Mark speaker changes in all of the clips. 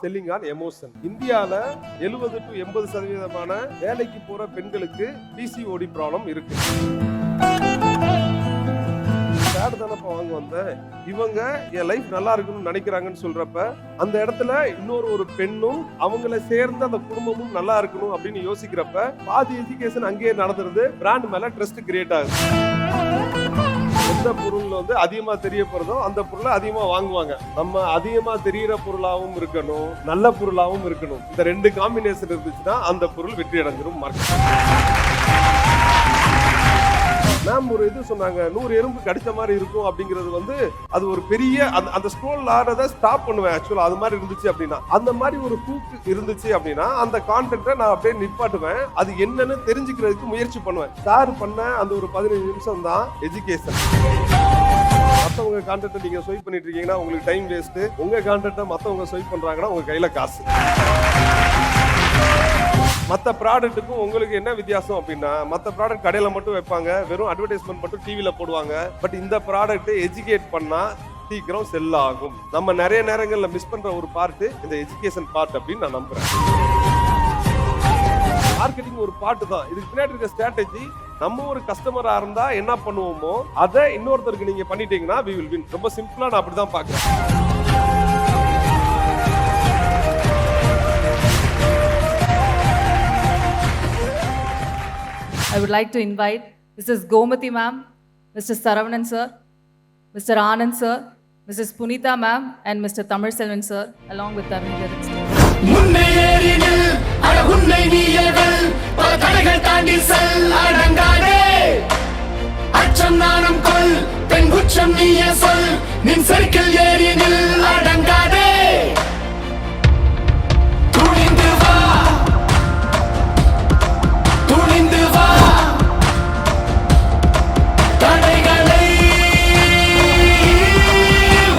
Speaker 1: Selling on emotion. இந்தியால 70 to 80% வேலைக்கு போற பெண்களுக்கு பிசிஓடி ப்ராப்ளம் இருக்கு. தானப்பா வாங்க வந்தேன், இவங்க என் லைஃப் நல்லா இருக்கணும்னு நினைக்கிறாங்கன்னு சொல்றப்ப அந்த இடத்துல இன்னொரு பெண்ணும் அவங்கள சேர்ந்து அந்த குடும்பமும் நல்லா இருக்கணும் அப்படின்னு யோசிக்கிறப்ப பாதி எஜுகேஷன் அங்கேயே நடந்துருது. பிராண்ட் மேல ட்ரஸ்ட் கிரியேட் ஆகுது. எந்த பொருள் அதிகமா தெரிய போறதோ அந்த பொருளை அதிகமா வாங்குவாங்க. நம்ம அதிகமா தெரியிற பொருளாவும் இருக்கணும், நல்ல பொருளாவும் இருக்கணும். இந்த ரெண்டு காம்பினேஷன் இருந்துச்சுன்னா அந்த பொருள் வெற்றி அடைஞ்சிரும் மார்க்கெட். மேம் ஒரு இது சொன்னாங்க, 100 எறும்பு கடிச்ச மாதிரி இருக்கும் அப்படிங்கிறது அது ஒரு பெரிய அந்த ஸ்க்ரோல் ஆறத ஸ்டாப் பண்ணுவேன். ஆக்சுவலா அது மாதிரி இருந்துச்சு அப்படின்னா, அந்த மாதிரி ஒரு ஹூக் இருந்துச்சு அப்படின்னா அந்த கான்டென்ட்டை நான் அப்படியே நிப்பாட்டுவேன். அது என்னன்னு தெரிஞ்சுக்கிறதுக்கு முயற்சி பண்ணுவேன். சார் பண்ண அந்த ஒரு 15 நிமிஷம் தான் எஜுகேஷன். மற்றவங்க கான்டென்ட்டை நீங்க ஸ்வைப் பண்ணிட்டு இருக்கீங்கன்னா உங்களுக்கு டைம் வேஸ்ட். உங்க கான்டென்ட்டை மற்றவங்க ஸ்வைப் பண்றாங்கன்னா உங்க கையில காசு. மற்ற ப்ராடக்ட்டுக்கும் உங்களுக்கு என்ன வித்தியாசம் அப்படின்னா, மற்ற ப்ராடக்ட் கடையில மட்டும் வைப்பாங்க, வெறும் அட்வர்டைஸ்மெண்ட் மட்டும் டிவில போடுவாங்க. பட் இந்த ப்ராடக்ட் எஜுகேட் பண்ணா சீக்கிரம் செல் ஆகும். நம்ம நிறைய நேரங்கள்ல மிஸ் பண்ற ஒரு பார்ட் இந்த எஜுகேஷன் பார்ட் அப்படின்னு நான் நம்புறேன். மார்க்கெட்டிங் ஒரு பார்ட் தான். இதுக்கு பின்னாடி இருக்க ஸ்ட்ராட்டஜி, நம்ம ஒரு கஸ்டமரா இருந்தா என்ன பண்ணுவோமோ அதை இன்னொருத்தருக்கு நீங்க பண்ணிட்டீங்கன்னா we will win. ரொம்ப சிம்பிளா நான் அப்படிதான் பாக்குறேன்.
Speaker 2: I would like to invite Mrs. Gomathi ma'am, Mr. Saravanan sir, Mr. Anand sir, Mrs. Punitha ma'am and Mr. Tamil Selvan sir along with their lyrics.
Speaker 3: முன்னே ஏறினில் அட உன்னை நீயேவல் பல தடைகள் தாண்டி செல் அடங்காதே. அச்சம் நானும் கொள் பெண் குற்றம் நீயே சொல் நின் சர்க்கிள் ஏறினில் அடங்காதே. துணிந்து வா துணிந்து வா தடைகளை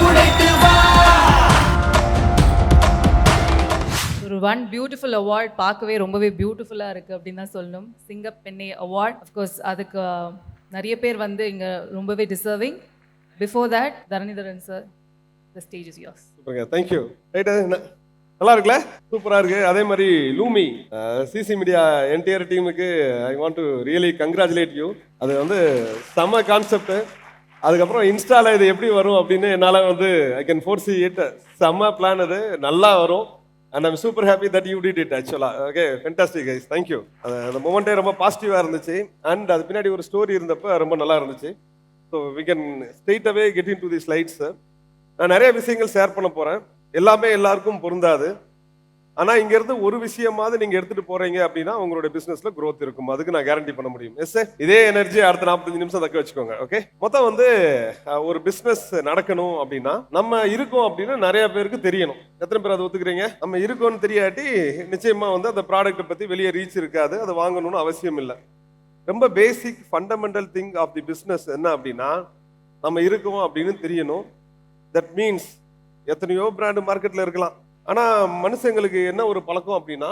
Speaker 3: உடைத்து வா.
Speaker 2: ஒரு ஒன் பியூட்டிஃபுல் அவார்ட் பார்க்கவே ரொம்பவே பியூட்டிஃபுல்லாக இருக்குது அப்படின்னு தான் சொல்லணும். சிங்கப்பெண்ணை அவார்ட். அஃப்கோர்ஸ் அதுக்கு நிறைய பேர் இங்கே ரொம்பவே deserving. Before that Dharanidharan sir, the stage is yours.
Speaker 1: சூப்பருங்க, தேங்க்யூ. ரைட்டு, நல்லா இருக்குல்ல? சூப்பராக இருக்குது. அதே மாதிரி லூமி சிசி மீடியா என்டையர் டீமுக்கு I want to really congratulate you. அது செம்ம கான்செப்ட். அதுக்கப்புறம் இன்ஸ்டாவில் இது எப்படி வரும் அப்படின்னு என்னால் ஐ கேன் ஃபோர்சி இட். செம்ம பிளான், அது நல்லா வரும். And I'm super happy that you did it ஆக்சுவலாக. Okay, fantastic guys, thank you. அந்த மூமெண்ட்டே ரொம்ப பாசிட்டிவாக இருந்துச்சு. அண்ட் அது பின்னாடி ஒரு ஸ்டோரி இருந்தப்போ ரொம்ப நல்லா இருந்துச்சு. So we can straight away get into the slides. நான் நிறைய விஷயங்கள் ஷேர் பண்ண போகிறேன். எல்லாமே எல்லாருக்கும் பொருந்தாது. ஆனால் இங்கேருந்து ஒரு விஷயமாவது நீங்கள் எடுத்துகிட்டு போகிறீங்க அப்படின்னா உங்களுடைய பிஸ்னஸில் க்ரோத் இருக்கும். அதுக்கு நான் கேரண்டி பண்ண முடியும். எஸ் சார், இதே எனர்ஜி அடுத்த 45 நிமிஷம் தக்க வச்சுக்கோங்க. ஓகே, மொத்தம் ஒரு பிஸ்னஸ் நடக்கணும் அப்படின்னா நம்ம இருக்கோம் அப்படின்னு நிறைய பேருக்கு தெரியணும். எத்தனை பேர் அதை ஒத்துக்கிறீங்க? நம்ம இருக்கோம்னு தெரியாட்டி நிச்சயமா அந்த ப்ராடக்ட்டை பற்றி வெளியே ரீச் இருக்காது. அதை வாங்கணும்னு அவசியம் இல்லை. ரொம்ப basic fundamental thing of the business என்ன அப்படின்னா, நம்ம இருக்கோம் அப்படின்னு தெரியணும். தட் மீன்ஸ் எத்தனையோ பிராண்டு மார்க்கெட்டில் இருக்கலாம். ஆனால் மனுஷங்களுக்கு என்ன ஒரு பழக்கம் அப்படின்னா,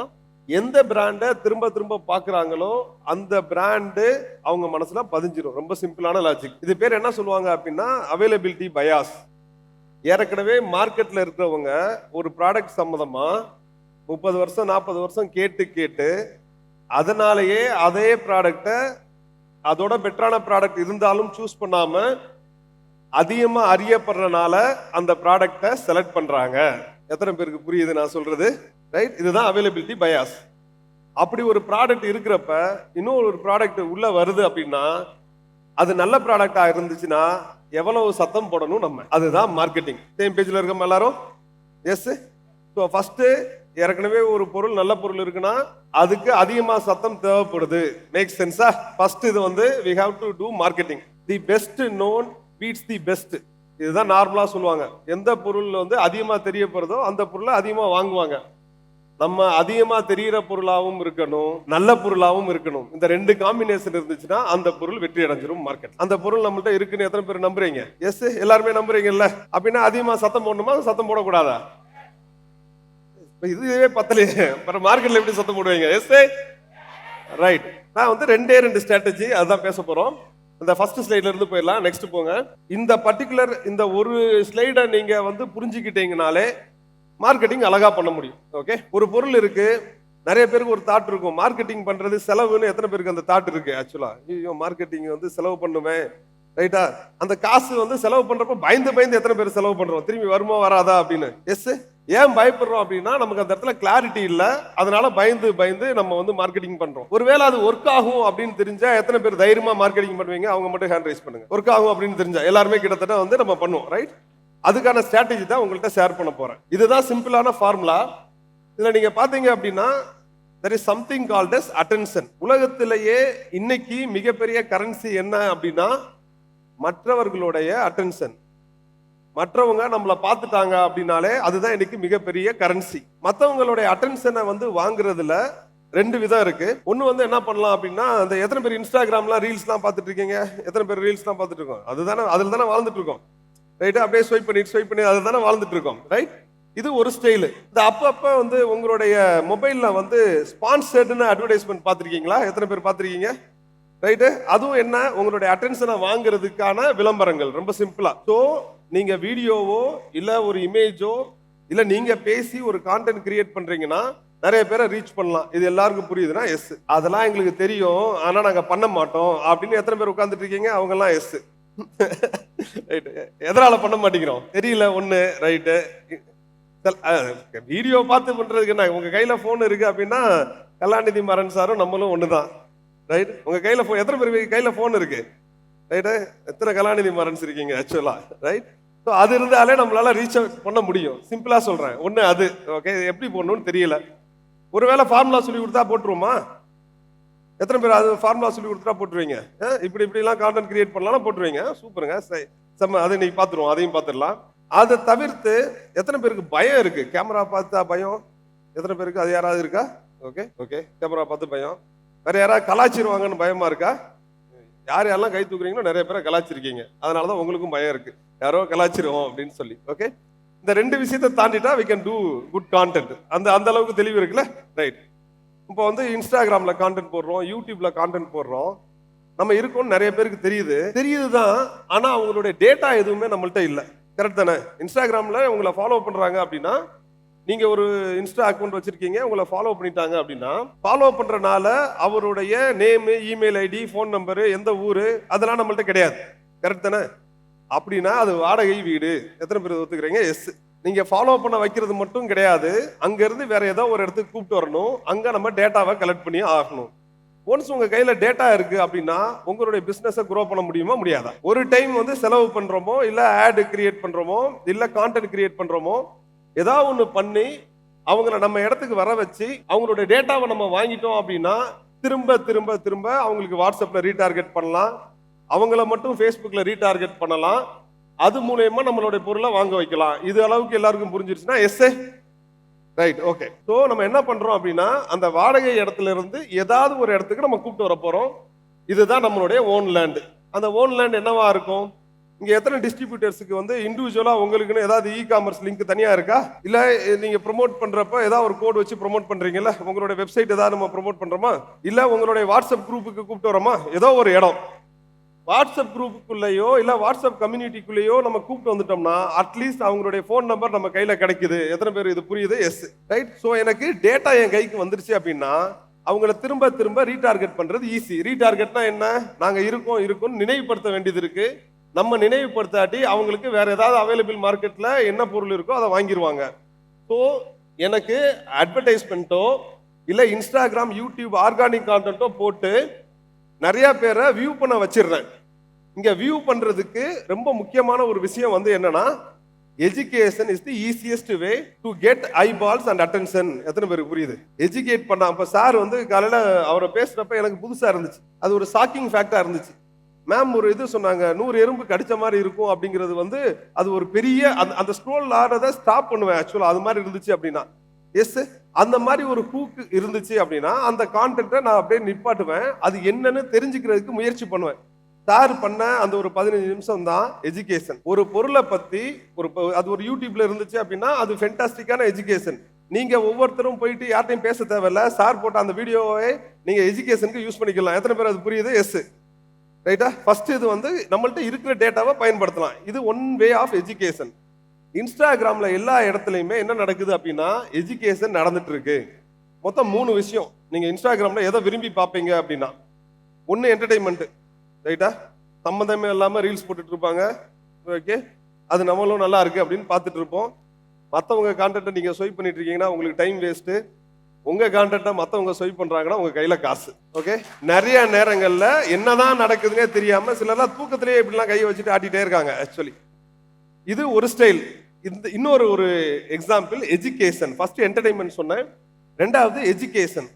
Speaker 1: எந்த பிராண்டை திரும்ப திரும்ப பார்க்குறாங்களோ அந்த பிராண்டு அவங்க மனசுல பதிஞ்சிடும். ரொம்ப சிம்பிளான லாஜிக். இது பேர் என்ன சொல்லுவாங்க அப்படின்னா அவைலபிலிட்டி பயாஸ். ஏற்கனவே மார்க்கெட்டில் இருக்கிறவங்க ஒரு ப்ராடக்ட் சம்மந்தமா 30 வருஷம் 40 வருஷம் கேட்டு அதனாலேயே அதே ப்ராடக்டை அதோட பெட்டரான ப்ராடக்ட் இருந்தாலும் சூஸ் பண்ணாம அதிகமா அறியப்படுறதுனால அந்த ப்ராடக்டை செலக்ட் பண்றாங்க. எத்தனை பேருக்கு புரியுது நான் சொல்றது? ரைட், இதுதான் அவைலபிலிட்டி பயாஸ். அப்படி ஒரு ப்ராடக்ட் இருக்கிறப்ப இன்னொரு ஒரு ப்ராடக்ட் உள்ள வருது அப்படின்னா அது நல்ல ப்ராடக்டா இருந்துச்சுன்னா எவ்வளவு சத்தம் போடணும் நம்ம. அதுதான் மார்க்கெட்டிங். சேம் பேஜ்ல இருக்கோம் எல்லாரும்? எஸ். ஸோ ஃபர்ஸ்ட் ஏற்கனவே ஒரு பொருள் நல்ல பொருள் இருக்குன்னா அதுக்கு அதிகமா சத்தம் தேவைப்படுது. மேக் சென்ஸா? ஃபர்ஸ்ட் இது we have to do marketing. The best known beats the best. இதுதான் நார்மலா சொல்லுவாங்க. எந்த பொருள் அதிகமா தெரிய போறதோ அந்த பொருளை அதிகமா வாங்குவாங்க. நம்ம அதிகமா தெரியிற பொருளாவும் இருக்கணும், நல்ல பொருளாவும் இருக்கணும். இந்த ரெண்டு காம்பினேஷன் இருந்துச்சுன்னா அந்த பொருள் வெற்றி அடைஞ்சிரும் மார்க்கெட். அந்த பொருள் நம்மள்ட்ட இருக்குன்னு எத்தனை பேர் நம்புறீங்க? எஸ், எல்லாருமே நம்புறீங்கல்ல? அப்படின்னா அதிகமா சத்தம் போடணுமா, சத்தம் போடக்கூடாதா? இதுவே பத்தலையே, மார்க்கெட்ல எப்படி சத்தம் போடுவீங்க? Yes, right. நான் ரெண்டு ஸ்ட்ராட்டஜி அதுதான் பேச போறோம். இந்த ஃபர்ஸ்ட் ஸ்லைட்ல இருந்து போயிடலாம். நெக்ஸ்ட் போங்க. இந்த பர்டிகுலர் இந்த ஒரு ஸ்லைடை நீங்க புரிஞ்சுக்கிட்டீங்கனாலே மார்க்கெட்டிங் அழகா பண்ண முடியும். ஓகே, ஒரு பொருள் இருக்கு, நிறைய பேருக்கு ஒரு தாட் இருக்கும், மார்க்கெட்டிங் பண்றது செலவுன்னு. எத்தனை பேருக்கு அந்த தாட் இருக்கு? ஆக்சுவலா ஐயோ மார்க்கெட்டிங் வந்து செலவு பண்ணுவேன், ரைட்டா? அந்த காசு வந்து செலவு பண்றப்ப பயந்து பயந்து எத்தனை பேர் செலவு பண்றோம், திரும்பி வருமா வராதா அப்படின்னு. எஸ், ஏன் பயப்படுறோம் அப்படின்னா நமக்கு அந்த இடத்துல கிளாரிட்டி இல்ல, அதனால பயந்து பயந்து நம்ம வந்து மார்க்கெட்டிங் பண்றோம். ஒருவேளை அது ஒர்க் ஆகும் அப்படின்னு தெரிஞ்சா எத்தனை பேர் தைரியமா மார்க்கெட்டிங் பண்ணுவீங்க? அவங்க மட்டும் ஹேண்ட் ரைஸ் பண்ணுங்க. ஒர்க் ஆகும் அப்படின்னு தெரிஞ்சா எல்லாருமே கிட்டத்தட்ட வந்து நம்ம பண்ணுவோம், ரைட்? அதுக்கான ஸ்ட்ராட்டஜி தான் உங்கள்கிட்ட ஷேர் பண்ண போறேன். இதுதான் சிம்பிளான ஃபார்முலா. இதுல நீங்க பாத்தீங்க அப்படின்னா there is something called as attention. உலகத்திலேயே இன்னைக்கு மிகப்பெரிய கரன்சி என்ன அப்படின்னா மற்றவர்களுடைய அட்டென்ஷன். மற்றவங்க நம்மளை பார்த்துட்டாங்க அப்படின்னாலே அதுதான் இன்னைக்கு மிகப்பெரிய கரன்சி. மற்றவங்களுடைய அட்டென்ஷனை வந்து வாங்குறதுல ரெண்டு விதம் இருக்கு. ஒன்று வந்து என்ன பண்ணலாம் அப்படின்னா, அந்த எத்தனை பேர் இன்ஸ்டாகிராம்லாம் ரீல்ஸ்லாம் பார்த்துட்டு இருக்கீங்க? எத்தனை பேர் ரீல்ஸ்லாம் பார்த்துட்டு இருக்கோம்? அதுதானே, அதில் தானே வாழ்ந்துட்டு இருக்கோம், ரைட்டா? அப்படியே ஸ்வைப் பண்ணி அதில் தானே வாழ்ந்துட்டு இருக்கோம், ரைட்? இது ஒரு ஸ்டைலு. இந்த அப்பப்ப வந்து உங்களுடைய மொபைல்ல வந்து ஸ்பான்சர்டுன்னு அட்வர்டைஸ்மெண்ட் பார்த்துருக்கீங்களா? எத்தனை பேர் பார்த்துருக்கீங்க, ரைட்டு? அதுவும் என்ன, உங்களுடைய அட்டென்ஷனை வாங்குறதுக்கான விளம்பரங்கள். ரொம்ப சிம்பிளா. ஸோ நீங்க வீடியோவோ இல்ல ஒரு இமேஜோ இல்ல நீங்க பேசி ஒரு கான்டென்ட் கிரியேட் பண்றீங்கன்னா நிறைய பேரை ரீச் பண்ணலாம். இது எல்லாருக்கும் புரியுதுன்னா எஸ். அதெல்லாம் எங்களுக்கு தெரியும், ஆனா நாங்க பண்ண மாட்டோம் அப்படின்னு எத்தனை பேர் உட்கார்ந்துட்டு இருக்கீங்க? அவங்க எல்லாம் எஸ். ரைட்டு. எதனால பண்ண மாட்டேங்கிறோம்? தெரியல ஒண்ணு, ரைட்டு? வீடியோ பார்த்து பண்றதுக்கு என்ன, உங்க கையில போன் இருக்கு அப்படின்னா கலாநிதி மாறன் சாரும் நம்மளும் ஒண்ணுதான், ரைட்? உங்க கையில எத்தனை பேர் கையில போன் இருக்கு, ரைட்டு? எத்தனை கலாநிதி மாறன்ஸ் இருக்கீங்க ஆக்சுவலா, ரைட்? ஸோ அது இருந்தாலே நம்மளால ரீச் பண்ண முடியும். சிம்பிளா சொல்றேன், ஒண்ணு அது. ஓகே, எப்படி போடணும்னு தெரியல. ஒருவேளை ஃபார்முலா சொல்லி கொடுத்தா போட்டுருவோமா? எத்தனை பேர் அது ஃபார்முலா சொல்லி கொடுத்தா போட்டுருவீங்க? இப்படிலாம் கான்டென்ட் கிரியேட் பண்ணலாம் போட்டுருவீங்க. சூப்பருங்க, செம்ம. அதை நீங்க பார்த்துருவோம், அதையும் பார்த்துடலாம். அதை தவிர்த்து எத்தனை பேருக்கு பயம் இருக்கு? கேமரா பார்த்தா பயம் எத்தனை பேருக்கு? அது யாராவது இருக்கா? ஓகே ஓகே, கேமரா பார்த்து பயம். வேற யாராவது கலாச்சிருவாங்கன்னு பயமா இருக்கா? யாரெல்லாம் கை தூக்குறீங்களோ நிறைய பேரை கலாச்சிருக்கீங்க, அதனாலதான் உங்களுக்கும் பயம் இருக்கு, யாரோ கலாச்சிருவோம் அப்படின்னு சொல்லி. ஓகே, இந்த ரெண்டு விஷயத்தை தாண்டிட்டா we can do good content. அந்த அளவுக்கு தெளிவு இருக்குல்ல, ரைட்? இப்போ வந்து இன்ஸ்டாகிராம்ல கான்டென்ட் போடுறோம், யூடியூப்ல கான்டென்ட் போடுறோம், நம்ம இருக்கோம்னு நிறைய பேருக்கு தெரியுதுதான். ஆனா அவங்களுடைய டேட்டா எதுவுமே நம்மள்ட்ட இல்லை, கரெக்ட் தானே? இன்ஸ்டாகிராம்ல உங்களை ஃபாலோ பண்றாங்க அப்படின்னா, நீங்க ஒரு இன்ஸ்டா அக்கௌண்ட் வச்சிருக்கீங்க, உங்களை ஃபாலோ பண்ணிட்டாங்க அப்படின்னா, ஃபாலோ பண்றனால அவருடைய name, email ID, phone number, எந்த ஊரு, அதெல்லாம் நம்மள்ட்ட கிடையாது, கரெக்ட் தானே? அப்படின்னா அது வாடகை வீடு. எத்தனை பேர் ஒத்துக்கிறீங்க? எஸ். நீங்க ஃபாலோ பண்ண வைக்கிறது மட்டும் கிடையாது, அங்க இருந்து வேற ஏதோ ஒரு இடத்துக்கு கூப்பிட்டு வரணும், அங்க நம்ம டேட்டாவை கலெக்ட் பண்ணி ஆகணும். ஒன்ஸ் உங்க கையில டேட்டா இருக்கு அப்படின்னா உங்களுடைய பிசினஸை குரோ பண்ண முடியுமா? முடியாதா? ஒரு டைம் வந்து செலவு பண்றோமோ, இல்ல ஆட் கிரியேட் பண்றோமோ, இல்ல கான்டென்ட் கிரியேட் பண்றோமோ, ஏதாவது ஒண்ணு பண்ணி அவங்கள நம்ம இடத்துக்கு வர வச்சு அவங்களுடைய டேட்டாவை நம்ம வாங்கிட்டோம் அப்படின்னா திரும்ப திரும்ப திரும்ப அவங்களுக்கு வாட்ஸ்அப்ல ரீடார்கெட் பண்ணலாம், அவங்கள மட்டும் ஃபேஸ்புக்ல ரீடார்கெட் பண்ணலாம், அது மூலமா நம்மளுடைய பொருளை வாங்க வைக்கலாம். இது அளவுக்கு எல்லாருக்கும் புரிஞ்சிருச்சுன்னா எஸ், ரைட்? ஓகே. ஸோ நம்ம என்ன பண்றோம் அப்படின்னா, அந்த வாடகை இடத்துல இருந்து ஏதாவது ஒரு இடத்துக்கு நம்ம கூப்பிட்டு வர போறோம். இதுதான் நம்மளுடைய ஓன் லேண்ட். அந்த ஓன் லேண்ட் என்னவா இருக்கும்? இங்க எத்தனை டிஸ்ட்ரிபியூட்டர்ஸ்க்கு வந்து இண்டிவிஜுவலா உங்களுக்குன்னு ஏதாவது காமர்ஸ் லிங்க் தனியா இருக்கா? இல்ல நீங்க ப்ரோமோட் பண்றப்ப ஏதாவது ஒரு கோட் வச்சு ப்ரோமோட் பண்றீங்கல்ல, உங்களுடைய வெப்சைட் ஏதாவது நம்ம ப்ரோமோட் பண்றோமா? இல்ல உங்களுடைய வாட்ஸ்அப் குரூப்புக்கு கூப்பிட்டு வரோமா? ஏதோ ஒரு இடம் வாட்ஸ்அப் குரூப்புக்குள்ளேயோ இல்ல வாட்ஸ்அப் கம்யூனிட்டிக்குள்ளேயோ நம்ம கூப்பிட்டு வந்துட்டோம்னா அட்லீஸ்ட் அவங்களுடைய ஃபோன் நம்பர் நம்ம கையில கிடைக்குது. எத்தனை பேர் இது புரியுது? Yes, right? ஸோ எனக்கு டேட்டா என் கைக்கு வந்துருச்சு அப்படின்னா அவங்கள திரும்ப திரும்ப ரீடார்கெட் பண்றது ஈஸி. ரீடார்கெட்னா என்ன? நாங்க இருக்கோம்னு நினைவுபடுத்த வேண்டியது இருக்கு. நம்ம நினைவுபடுத்தாட்டி அவங்களுக்கு வேற ஏதாவது அவைலபிள் மார்க்கெட்ல என்ன பொருள் இருக்கோ அதை வாங்கிடுவாங்க. ஸோ எனக்கு அட்வர்டைஸ்மெண்ட்டோ இல்லை இன்ஸ்டாகிராம், யூடியூப் ஆர்கானிக் கான்டென்ட்டோ போட்டு நிறைய பேரை வியூ பண்ண வச்சிடுறேன். இங்க வியூ பண்றதுக்கு ரொம்ப முக்கியமான ஒரு விஷயம் வந்து என்னன்னா, education is the easiest way to get eyeballs and attention. எத்தனை பேருக்கு புரியுது? எஜுகேட் பண்ண அப்ப சார் வந்து காலையில அவரை பேசுறப்ப எனக்கு புதுசா இருந்துச்சு, அது ஒரு ஷாக்கிங் ஃபேக்டா இருந்துச்சு. மேம் ஒரு இது சொன்னாங்க, 100 எறும்பு கடிச்ச மாதிரி இருக்கும் அப்படிங்கிறது வந்து அது ஒரு பெரிய அந்த ஸ்க்ரோல் ஆடுறத ஸ்டாப் பண்ணுவேன் ஆக்சுவலா. அது மாதிரி இருந்துச்சு அப்படின்னா எஸ், அந்த மாதிரி ஒரு ஹூக் இருந்துச்சு அப்படின்னா அந்த கான்டென்ட்டை நான் அப்படியே நிப்பாட்டுவேன், அது என்னன்னு தெரிஞ்சுக்கிறதுக்கு முயற்சி பண்ணுவேன். சார் பண்ண அந்த ஒரு 15 நிமிஷம் தான் எஜுகேஷன். ஒரு பொருளை பத்தி அது ஒரு யூடியூப்ல இருந்துச்சு அப்படின்னா அது ஃபென்டாஸ்டிக்கான எஜுகேஷன். நீங்க ஒவ்வொருத்தரும் போயிட்டு யார்ட்டையும் பேச தேவையில்ல, சார் போட்ட அந்த வீடியோவை நீங்க எஜுகேஷனுக்கு யூஸ் பண்ணிக்கலாம். எத்தனை பேர் அது புரியுது? எஸ், ரைட்டா? ஃபர்ஸ்ட் இது வந்து நம்மள்ட்ட இருக்கிற டேட்டாவை பயன்படுத்தலாம். இது ஒன் வே ஆஃப் எஜுகேஷன். இன்ஸ்டாகிராம்ல எல்லா இடத்துலையுமே என்ன நடக்குது அப்படின்னா எஜுகேஷன் நடந்துட்டு இருக்கு. மொத்தம் 3 விஷயம். நீங்க இன்ஸ்டாகிராம்ல எதை விரும்பி பார்ப்பீங்க அப்படின்னா, ஒன்று என்டர்டைன்மெண்ட், ரைட்டா? சம்மந்தமே இல்லாமல் ரீல்ஸ் போட்டுட்டு இருப்பாங்க. ஓகே, அது நம்மளும் நல்லா இருக்கு அப்படின்னு பார்த்துட்டு இருப்போம். மற்றவங்க கான்டென்ட்டை நீங்கள் ஸ்வைப் பண்ணிட்டு இருக்கீங்கன்னா உங்களுக்கு டைம் வேஸ்ட்டு. உங்கள் கான்டென்ட்டை மற்றவங்க ஸ்வைப் பண்ணுறாங்கன்னா உங்கள் கையில் காசு. ஓகே, நிறைய நேரங்களில் என்னதான் நடக்குதுன்னே தெரியாமல் சிலர்லாம் தூக்கத்திலேயே இப்படிலாம் கையை வச்சுட்டு ஆட்டிகிட்டே இருக்காங்க. ஆக்சுவலி இது ஒரு ஸ்டைல். இன்னொரு ஒரு எக்ஸாம்பிள் எஜுகேஷன். ஃபர்ஸ்ட் என்டர்டைன்மெண்ட் சொன்னேன், ரெண்டாவது எஜுகேஷன்.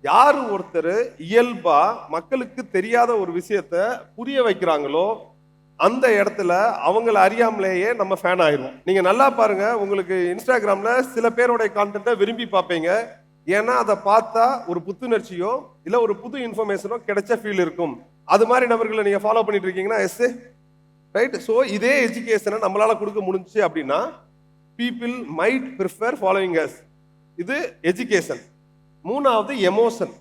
Speaker 1: யார் ஒருத்தர் இயல்பா மக்களுக்கு தெரியாத ஒரு விஷயத்த புரிய வைக்கிறாங்களோ அந்த இடத்துல அவங்கள அறியாமலேயே நம்ம ஃபேன் ஆயிடுவோம். நீங்க நல்லா பாருங்க, உங்களுக்கு இன்ஸ்டாகிராம்ல சில பேரோட கான்டென்ட்டை விரும்பி பார்ப்பீங்க. ஏன்னா அதை பார்த்தா ஒரு புத்துணர்ச்சியோ இல்ல ஒரு புது இன்ஃபர்மேஷனோ கிடைச்ச ஃபீல் இருக்கும். அது மாதிரி நபர்களை நீங்க ஃபாலோ பண்ணிட்டு இருக்கீங்கன்னா எஸ், ரைட்? ஸோ இதே எஜுகேஷனை நம்மளால கொடுக்க முடிஞ்சுச்சு அப்படின்னா people might prefer following us. இது எஜுகேஷன். மூணாவது எமோஷன்.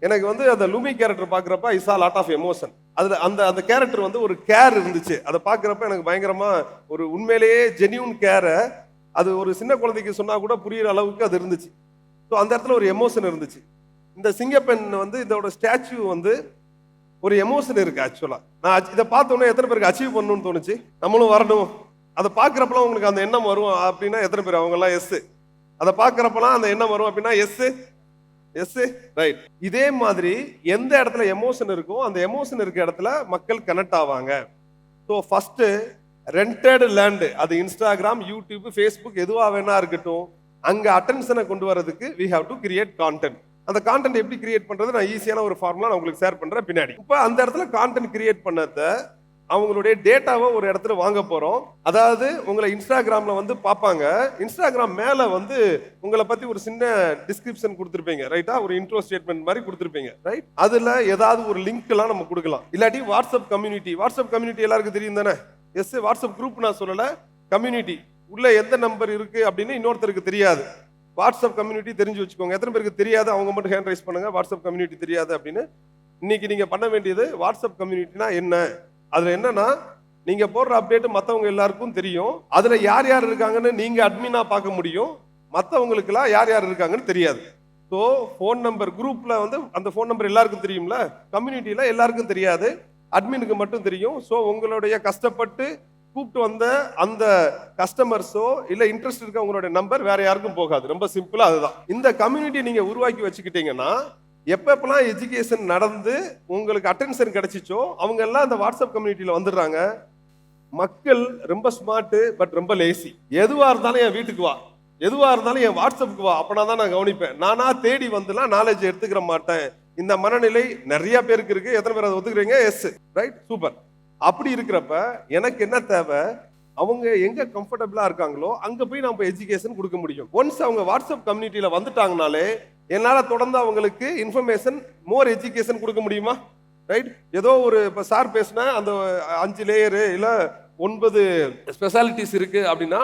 Speaker 1: எனக்கு வந்து அந்த லூமி கேரக்டர் பார்க்குறப்ப is a lot of emotion. அதில் அந்த கேரக்டர் வந்து ஒரு கேர் இருந்துச்சு. அதை பார்க்குறப்ப எனக்கு பயங்கரமா ஒரு உண்மையிலேயே ஜென்யூன் கேரை அது ஒரு சின்ன குழந்தைக்கு சொன்னா கூட புரியுற அளவுக்கு அது இருந்துச்சு. ஸோ அந்த இடத்துல ஒரு எமோஷன் இருந்துச்சு. இந்த சிங்கப்பெண் வந்து இதோட ஸ்டாச்சு வந்து ஒரு எமோஷன் இருக்கு. ஆக்சுவலா நான் இதை பார்த்தோன்னே எத்தனை பேருக்கு அச்சீவ் பண்ணணும்னு தோணுச்சு, நம்மளும் வரணும். அதை பார்க்குறப்பெல்லாம் உங்களுக்கு அந்த எண்ணம் வரும் அப்படின்னா எத்தனை பேர்? அவங்கெல்லாம் எஸ். அதை பார்க்குறப்பெல்லாம் அந்த எண்ணம் வரும் அப்படின்னா எஸ், எஸ், ரைட். இதே மாதிரி எந்த இடத்துல எமோஷன் இருக்கோ அந்த எமோஷன் இருக்க இடத்துல மக்கள் கனெக்ட் ஆவாங்க. ஸோ ஃபர்ஸ்ட் ரெண்டட் லேண்டு, அது இன்ஸ்டாகிராம், யூடியூப், ஃபேஸ்புக் எதுவாக வேணா இருக்கட்டும், அங்கே அட்டென்ஷனை கொண்டு வரதுக்கு we have to create content. அந்த கான்டென்ட் எப்படி கிரியேட் பண்றது நான் ஈஸியான ஒரு ஃபார்முலா நான் உங்களுக்கு ஷேர் பண்றேன் பின்னாடி. இப்போ அந்த இடத்துல கான்டென்ட் கிரியேட் பண்ணத அவங்களுடைய டேட்டாவை ஒரு இடத்துல வாங்க போறோம். அதாவது உங்களை இன்ஸ்டாகிராம்ல வந்து பார்ப்பாங்க. இன்ஸ்டாகிராம் மேல வந்து உங்களை பத்தி ஒரு சின்ன டிஸ்கிரிப்ஷன் கொடுத்துருப்பீங்க, ரைட்டா? ஒரு இன்ட்ரோ ஸ்டேட்மெண்ட் மாதிரி கொடுத்துருப்பீங்க, ரைட்? அதுல ஏதாவது ஒரு லிங்க் எல்லாம் நம்ம கொடுக்கலாம். இல்லாட்டி வாட்ஸ்அப் கம்யூனிட்டி. வாட்ஸ்அப் கம்யூனிட்டி எல்லாருக்கும் தெரியும் தானே? எஸ். வாட்ஸ்அப் குரூப் நான் சொல்லல, கம்யூனிட்டி. உள்ள எந்த நம்பர் இருக்கு அப்படின்னு இன்னொருத்தருக்கு தெரியாது. வாட்ஸ்அப் கம்யூனிட்டி தெரிஞ்சு வச்சுக்கோங்க. எத்தனை பேருக்கு தெரியாது? அவங்க மட்டும் ஹேண்ட் ரைஸ் பண்ணுங்க. வாட்ஸ்அப் கம்யூனிட்டி தெரியாது அப்படின்னு. இன்னைக்கு நீங்க பண்ண வேண்டியது, வாட்ஸ்அப் கம்யூனிட்டினா என்ன, அதுல என்னன்னா நீங்க போடுற அப்டேட் மற்றவங்க எல்லாருக்கும் தெரியும். அதுல யார் யார் இருக்காங்கன்னு நீங்க அட்மினா பார்க்க முடியும். மற்றவங்களுக்குலாம் யார் யார் இருக்காங்கன்னு தெரியாது. ஸோ ஃபோன் நம்பர் குரூப்ல வந்து அந்த ஃபோன் நம்பர் எல்லாருக்கும் தெரியும்ல, கம்யூனிட்டியில எல்லாருக்கும் தெரியாது, அட்மினுக்கு மட்டும் தெரியும். ஸோ உங்களுடைய கஷ்டப்பட்டு கூப்பிட்டு வந்த அந்த கஸ்டமர்ஸோ இல்ல இன்ட்ரெஸ்ட் இருக்க உங்களுடைய நம்பர் வேற யாருக்கும் போகாது. ரொம்ப சிம்பிளா அதுதான். இந்த கம்யூனிட்டி நீங்க உருவாக்கி வச்சுக்கிட்டீங்கன்னா எப்பப்பெல்லாம் எஜுகேஷன் நடந்து உங்களுக்கு அட்டென்ஷன் கிடைச்சிச்சோ அவங்க எல்லாம் அந்த வாட்ஸ்அப் கம்யூனிட்டியில வந்துடுறாங்க. மக்கள் ரொம்ப ஸ்மார்ட் பட் ரொம்ப லேசி. எதுவா இருந்தாலும் என் வீட்டுக்கு வா, எதுவா இருந்தாலும் என் வாட்ஸ்அப்புக்கு வா, அப்பனா தான் நான் கவனிப்பேன். நானா தேடி வந்துலாம் நாலேஜ் எடுத்துக்கிற மாட்டேன். இந்த மனநிலை நிறைய பேருக்கு இருக்கு. எத்தனை பேர் அதை ஒத்துக்கிறீங்க? S, right, super. அப்படி இருக்கிறப்ப எனக்கு என்ன தேவை? அவங்க எங்க கம்ஃபர்டபுளா இருக்காங்களோ அங்க போய் நம்ம எஜுகேஷன் கொடுக்க முடியும். ஒன்ஸ் அவங்க வாட்ஸ்அப் கம்யூனிட்டியில வந்துட்டாங்கனாலே என்னால தொடர்ந்து அவங்களுக்கு இன்ஃபர்மேஷன், மோர் எஜுகேஷன் கொடுக்க முடியுமா? ரைட்? ஏதோ ஒரு இப்போ சார் பேசினா அந்த 5 லேயரு இல்ல 9 ஸ்பெஷாலிட்டிஸ் இருக்கு அப்படின்னா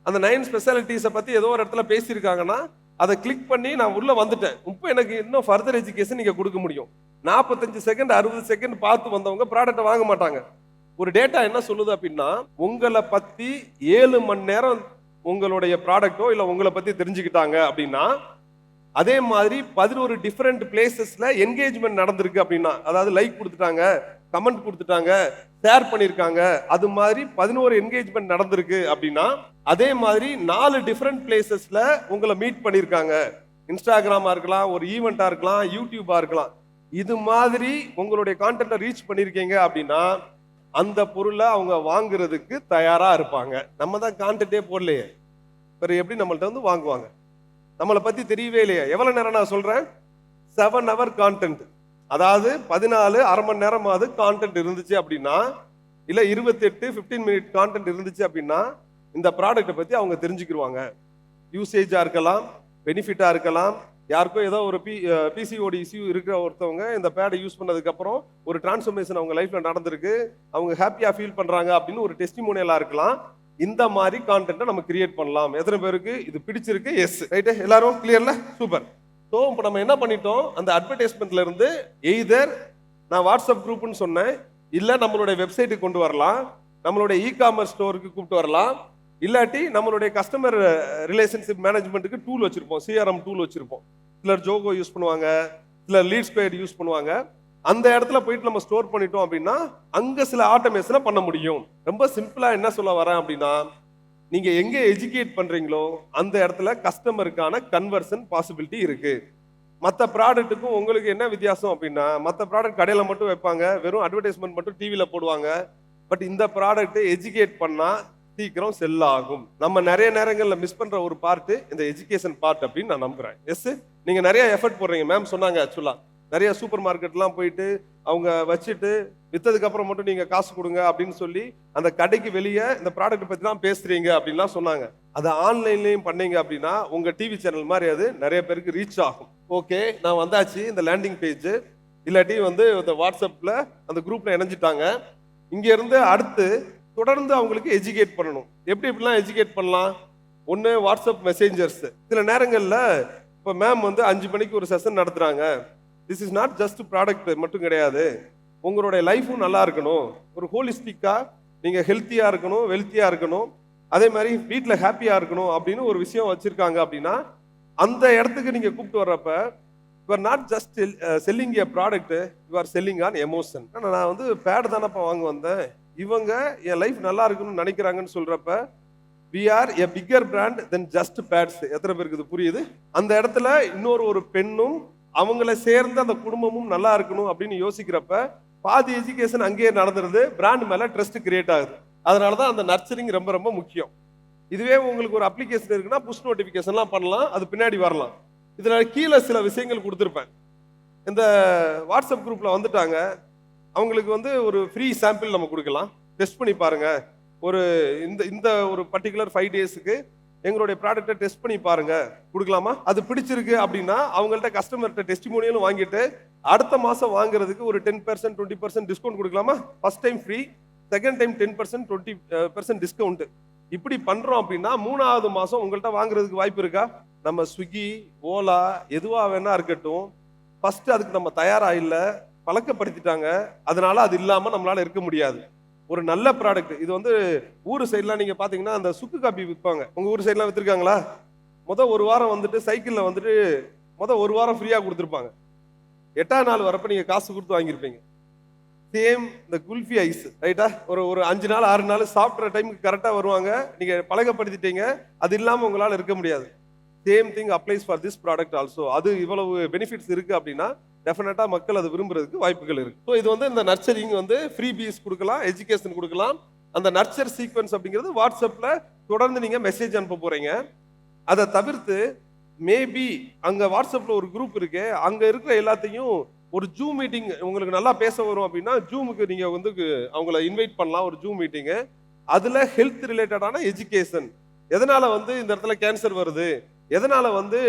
Speaker 1: அந்த 9 ஸ்பெஷாலிட்டிஸை பத்தி ஏதோ ஒரு இடத்துல பேசியிருக்காங்கன்னா அதை கிளிக் பண்ணி நான் உள்ள வந்துட்டேன். இப்போ எனக்கு இன்னும் ஃபர்தர் எஜுகேஷன் நீங்க கொடுக்க முடியும். 45 செகண்ட் 60 செகண்ட் பார்த்து வந்தவங்க ப்ராடக்ட்டை வாங்க மாட்டாங்க. ஒரு டேட்டா என்ன சொல்லுது அப்படின்னா உங்களை பத்தி 7 மணி நேரம் உங்களுடைய ப்ராடக்ட்டோ இல்ல உங்களை பத்தி தெரிஞ்சுக்கிட்டாங்க அப்படின்னா, அதே மாதிரி 11 டிஃபரெண்ட் பிளேசஸ்ல என்கேஜ்மெண்ட் நடந்திருக்கு அப்படின்னா, அதாவது லைக் கொடுத்துட்டாங்க, கமெண்ட் கொடுத்துட்டாங்க, ஷேர் பண்ணியிருக்காங்க, அது மாதிரி 11 என்கேஜ்மெண்ட் நடந்திருக்கு அப்படின்னா, அதே மாதிரி 4 டிஃபரெண்ட் பிளேசஸ்ல உங்களை மீட் பண்ணியிருக்காங்க. இன்ஸ்டாகிராமா இருக்கலாம், ஒரு ஈவெண்டா இருக்கலாம், யூடியூபா இருக்கலாம். இது மாதிரி உங்களுடைய கான்டென்ட்டை ரீச் பண்ணியிருக்கீங்க அப்படின்னா அந்த பொருளை அவங்க வாங்குறதுக்கு தயாரா இருப்பாங்க. நம்ம தான் கான்டென்ட்டே போடலையே, வேற எப்படி நம்மள்ட்ட வந்து வாங்குவாங்க? நம்மளை பத்தி தெரியவே இல்லையே. எவ்வளவு நேரம் நான் சொல்றேன்? 7 hour கான்டென்ட். அதாவது 14 அரை மணி நேரமாவது கான்டென்ட் இருந்துச்சு அப்படின்னா, இல்ல 28 15 மினிட் கான்டென்ட் இருந்துச்சு அப்படின்னா இந்த ப்ராடக்ட்டை பத்தி அவங்க தெரிஞ்சுக்கிடுவாங்க. யூசேஜா இருக்கலாம், பெனிஃபிட்டா இருக்கலாம். யாருக்கோ ஏதோ ஒரு பிசிஓடி இஷ்யூ இருக்கிற ஒருத்தவங்க இந்த பேடை யூஸ் பண்ணதுக்கு அப்புறம் ஒரு டிரான்ஸ்ஃபர்மேஷன் அவங்க லைஃப்ல நடந்திருக்கு, அவங்க ஹாப்பியா ஃபீல் பண்றாங்க அப்படின்னு ஒரு டெஸ்டிமோனியலா இருக்கலாம். இந்த மாதிரி கான்டென்ட்டை நம்ம கிரியேட் பண்ணலாம். எத்தனை பேருக்கு இது பிடிச்சிருக்கு? Yes, right. எல்லாரும் கிளியர்ல? சூப்பர். ஸோ இப்போ நம்ம என்ன பண்ணிட்டோம்? அந்த அட்வர்டைஸ்மெண்ட்ல இருந்து எய்தர் நான் வாட்ஸ்அப் குரூப்னு சொன்னேன், இல்ல நம்மளுடைய வெப்சைட்டுக்கு கொண்டு வரலாம், நம்மளுடைய இ-காமர்ஸ் ஸ்டோருக்கு கூப்பிட்டு வரலாம், இல்லாட்டி நம்மளுடைய கஸ்டமர் ரிலேஷன்ஷிப் மேனேஜ்மெண்ட்டுக்கு டூல் வச்சிருப்போம், சிஆர்எம் டூல் வச்சிருப்போம். சிலர் ஜோகோ யூஸ் பண்ணுவாங்க, சிலர் லீட் ஸ்கொயர் யூஸ் பண்ணுவாங்க. அந்த இடத்துல போயிட்டு நம்ம ஸ்டோர் பண்ணிட்டோம் அப்படின்னா அங்க சில ஆட்டோமேஷனை பண்ண முடியும். ரொம்ப சிம்பிளா என்ன சொல்ல வரேன் அப்படின்னா, நீங்க எங்க எஜுகேட் பண்றீங்களோ அந்த இடத்துல கஸ்டமருக்கான கன்வர்ஷன் பாசிபிலிட்டி இருக்கு. மற்ற ப்ராடக்ட்டுக்கும் உங்களுக்கு என்ன வித்தியாசம் அப்படின்னா, மற்ற ப்ராடக்ட் கடையில மட்டும் வைப்பாங்க, வெறும் அட்வர்டைஸ்மெண்ட் மட்டும் டிவியில போடுவாங்க. பட் இந்த ப்ராடக்ட் எஜுகேட் பண்ணா சீக்கிரம் செல் ஆகும். நம்ம நிறைய நேரங்களில் மிஸ் பண்ற ஒரு பார்ட் இந்த எஜுகேஷன் பார்ட் அப்படின்னு நான் நம்புறேன். எஸ், நீங்க நிறைய எஃபர்ட் போடுறீங்க. மேம் சொன்னாங்க, ஆக்சுவலா நிறைய சூப்பர் மார்க்கெட்லாம் போயிட்டு அவங்க வச்சுட்டு வித்ததுக்கு அப்புறம் மட்டும் நீங்க காசு கொடுங்க அப்படின்னு சொல்லி அந்த கடைக்கு வெளியே இந்த ப்ராடக்ட் பத்தி தான் பேசுறீங்க அப்படின்லாம் சொன்னாங்க. அதை ஆன்லைன்லயும் பண்ணீங்க அப்படின்னா உங்க டிவி சேனல் மாதிரி அது நிறைய பேருக்கு ரீச் ஆகும். ஓகே, நான் வந்தாச்சு இந்த லேண்டிங் பேஜ், இல்லாட்டி வந்து இந்த வாட்ஸ்அப்ல அந்த குரூப்ல இணைஞ்சிட்டாங்க. இங்க இருந்து அடுத்து தொடர்ந்து அவங்களுக்கு எஜுகேட் பண்ணணும். எப்படி எப்படிலாம் எஜுகேட் பண்ணலாம்? ஒன்று வாட்ஸ்அப் மெசேஞ்சர்ஸ். சில நேரங்களில் இப்போ மேம் வந்து 5 மணிக்கு ஒரு செஷன் நடத்துறாங்க. This is not just product மட்டும் கிடையாது, உங்களுடைய லைஃபும் நல்லா இருக்கணும், ஒரு ஹோலிஸ்டிக்காக நீங்கள் ஹெல்த்தியாக இருக்கணும், வெல்த்தியாக இருக்கணும், அதே மாதிரி வீட்டில் ஹாப்பியாக இருக்கணும் அப்படின்னு ஒரு விஷயம் வச்சுருக்காங்க. அப்படின்னா அந்த இடத்துக்கு நீங்கள் கூப்பிட்டு வர்றப்ப you are not just selling a product, you are selling on emotion. ஆனால் நான் வந்து பேட் தானப்பா வாங்க வந்தேன், இவங்க என் லைஃப் நல்லா இருக்குன்னு நினைக்கிறாங்கன்னு சொல்றப்ப we are a bigger brand than just pads. எத்தனை பேருக்கு இது புரியுது? அந்த இடத்துல இன்னொரு பெண்ணும் அவங்கள சேர்ந்து அந்த குடும்பமும் நல்லா இருக்கணும் அப்படின்னு யோசிக்கிறப்ப பாதி எஜுகேஷன் அங்கேயே நடந்துருது, பிராண்ட் மேல ட்ரஸ்ட் கிரியேட் ஆகுது. அதனால தான் அந்த நர்ச்சரிங் ரொம்ப ரொம்ப முக்கியம். இதுவே உங்களுக்கு ஒரு அப்ளிகேஷன் இருக்குன்னா புஷ் நோட்டிஃபிகேஷன்லாம் பண்ணலாம், அது பின்னாடி வரலாம். இதுல கீழே சில விஷயங்கள் கொடுத்துருப்பேன். இந்த வாட்ஸ்அப் குரூப்ல வந்துட்டாங்க, அவங்களுக்கு வந்து ஒரு ஃப்ரீ சாம்பிள் நம்ம கொடுக்கலாம், டெஸ்ட் பண்ணி பாருங்க. ஒரு இந்த ஒரு பர்டிகுலர் 5 டேஸ்க்கு எங்களுடைய ப்ராடக்ட்டை டெஸ்ட் பண்ணி பாருங்க கொடுக்கலாமா? அது பிடிச்சிருக்கு அப்படின்னா அவங்கள்ட்ட கஸ்டமர்கிட்ட டெஸ்டிமோனியலும் வாங்கிட்டு அடுத்த மாசம் வாங்குறதுக்கு ஒரு 10% 20% டிஸ்கவுண்ட் கொடுக்கலாமா? First time free, second time 10% 20% discount. இப்படி பண்றோம் அப்படின்னா 3வது மாசம் உங்கள்கிட்ட வாங்குறதுக்கு வாய்ப்பு இருக்கா? நம்ம ஸ்விக்கி, ஓலா எதுவா வேணா இருக்கட்டும், ஃபர்ஸ்ட் அதுக்கு நம்ம தயாரா இல்லை, பழக்கப்படுத்திட்டாங்க. அதனால அது இல்லாம நம்மளால இருக்க முடியாது. ஒரு நல்ல ப்ராடக்ட் இது வந்து ஊர் சைட்லாம் நீங்க பாத்தீங்கன்னா அந்த சுக்கு காப்பி விற்பாங்க. உங்க ஊர் சைட்லாம் வித்துருக்காங்களா? ஒரு வாரம் வந்துட்டு சைக்கிள்ல வந்துட்டு ஒரு வாரம் ஃப்ரீயா கொடுத்துருப்பாங்க. 8ஆம் நாள் வரப்ப நீங்க காசு கொடுத்து வாங்கியிருப்பீங்க. சேம் இந்த குல்ஃபி ஐஸ் ரைட்டா, ஒரு 5 நாள் 6 நாள் சாப்பிட்ற டைமுக்கு கரெக்டா வருவாங்க. நீங்க பழக்கப்படுத்திட்டீங்க, அது இல்லாம உங்களால இருக்க முடியாது. Same thing applies for this product also. அது இவ்வளவு பெனிஃபிட்ஸ் இருக்கு அப்படின்னா டெஃபினட்டா மக்கள் அது விரும்புறதுக்கு வாய்ப்புகள் இருக்கு. ஸோ இது வந்து இந்த நர்ச்சரிங் வந்து ஃப்ரீ பீஸ் கொடுக்கலாம், எஜுகேஷன் கொடுக்கலாம். அந்த நர்ச்சர் சீக்வன்ஸ் அப்படிங்கிறது வாட்ஸ்அப்ல தொடர்ந்து நீங்க மெசேஜ் அனுப்ப போறீங்க. அதை தவிர்த்து மேபி அங்க வாட்ஸ்அப்ல ஒரு குரூப் இருக்கு, அங்க இருக்கிற எல்லாத்தையும் ஒரு ஜூம் மீட்டிங் உங்களுக்கு நல்லா பேச வரும் அப்படின்னா ஜூமுக்கு நீங்க வந்து அவங்கள இன்வைட் பண்ணலாம், ஒரு ஜூம் மீட்டிங்கு. அதுல ஹெல்த் ரிலேட்டடான எஜுகேஷன், எதனால வந்து இந்த இடத்துல கேன்சர் வருது, எதனால வந்து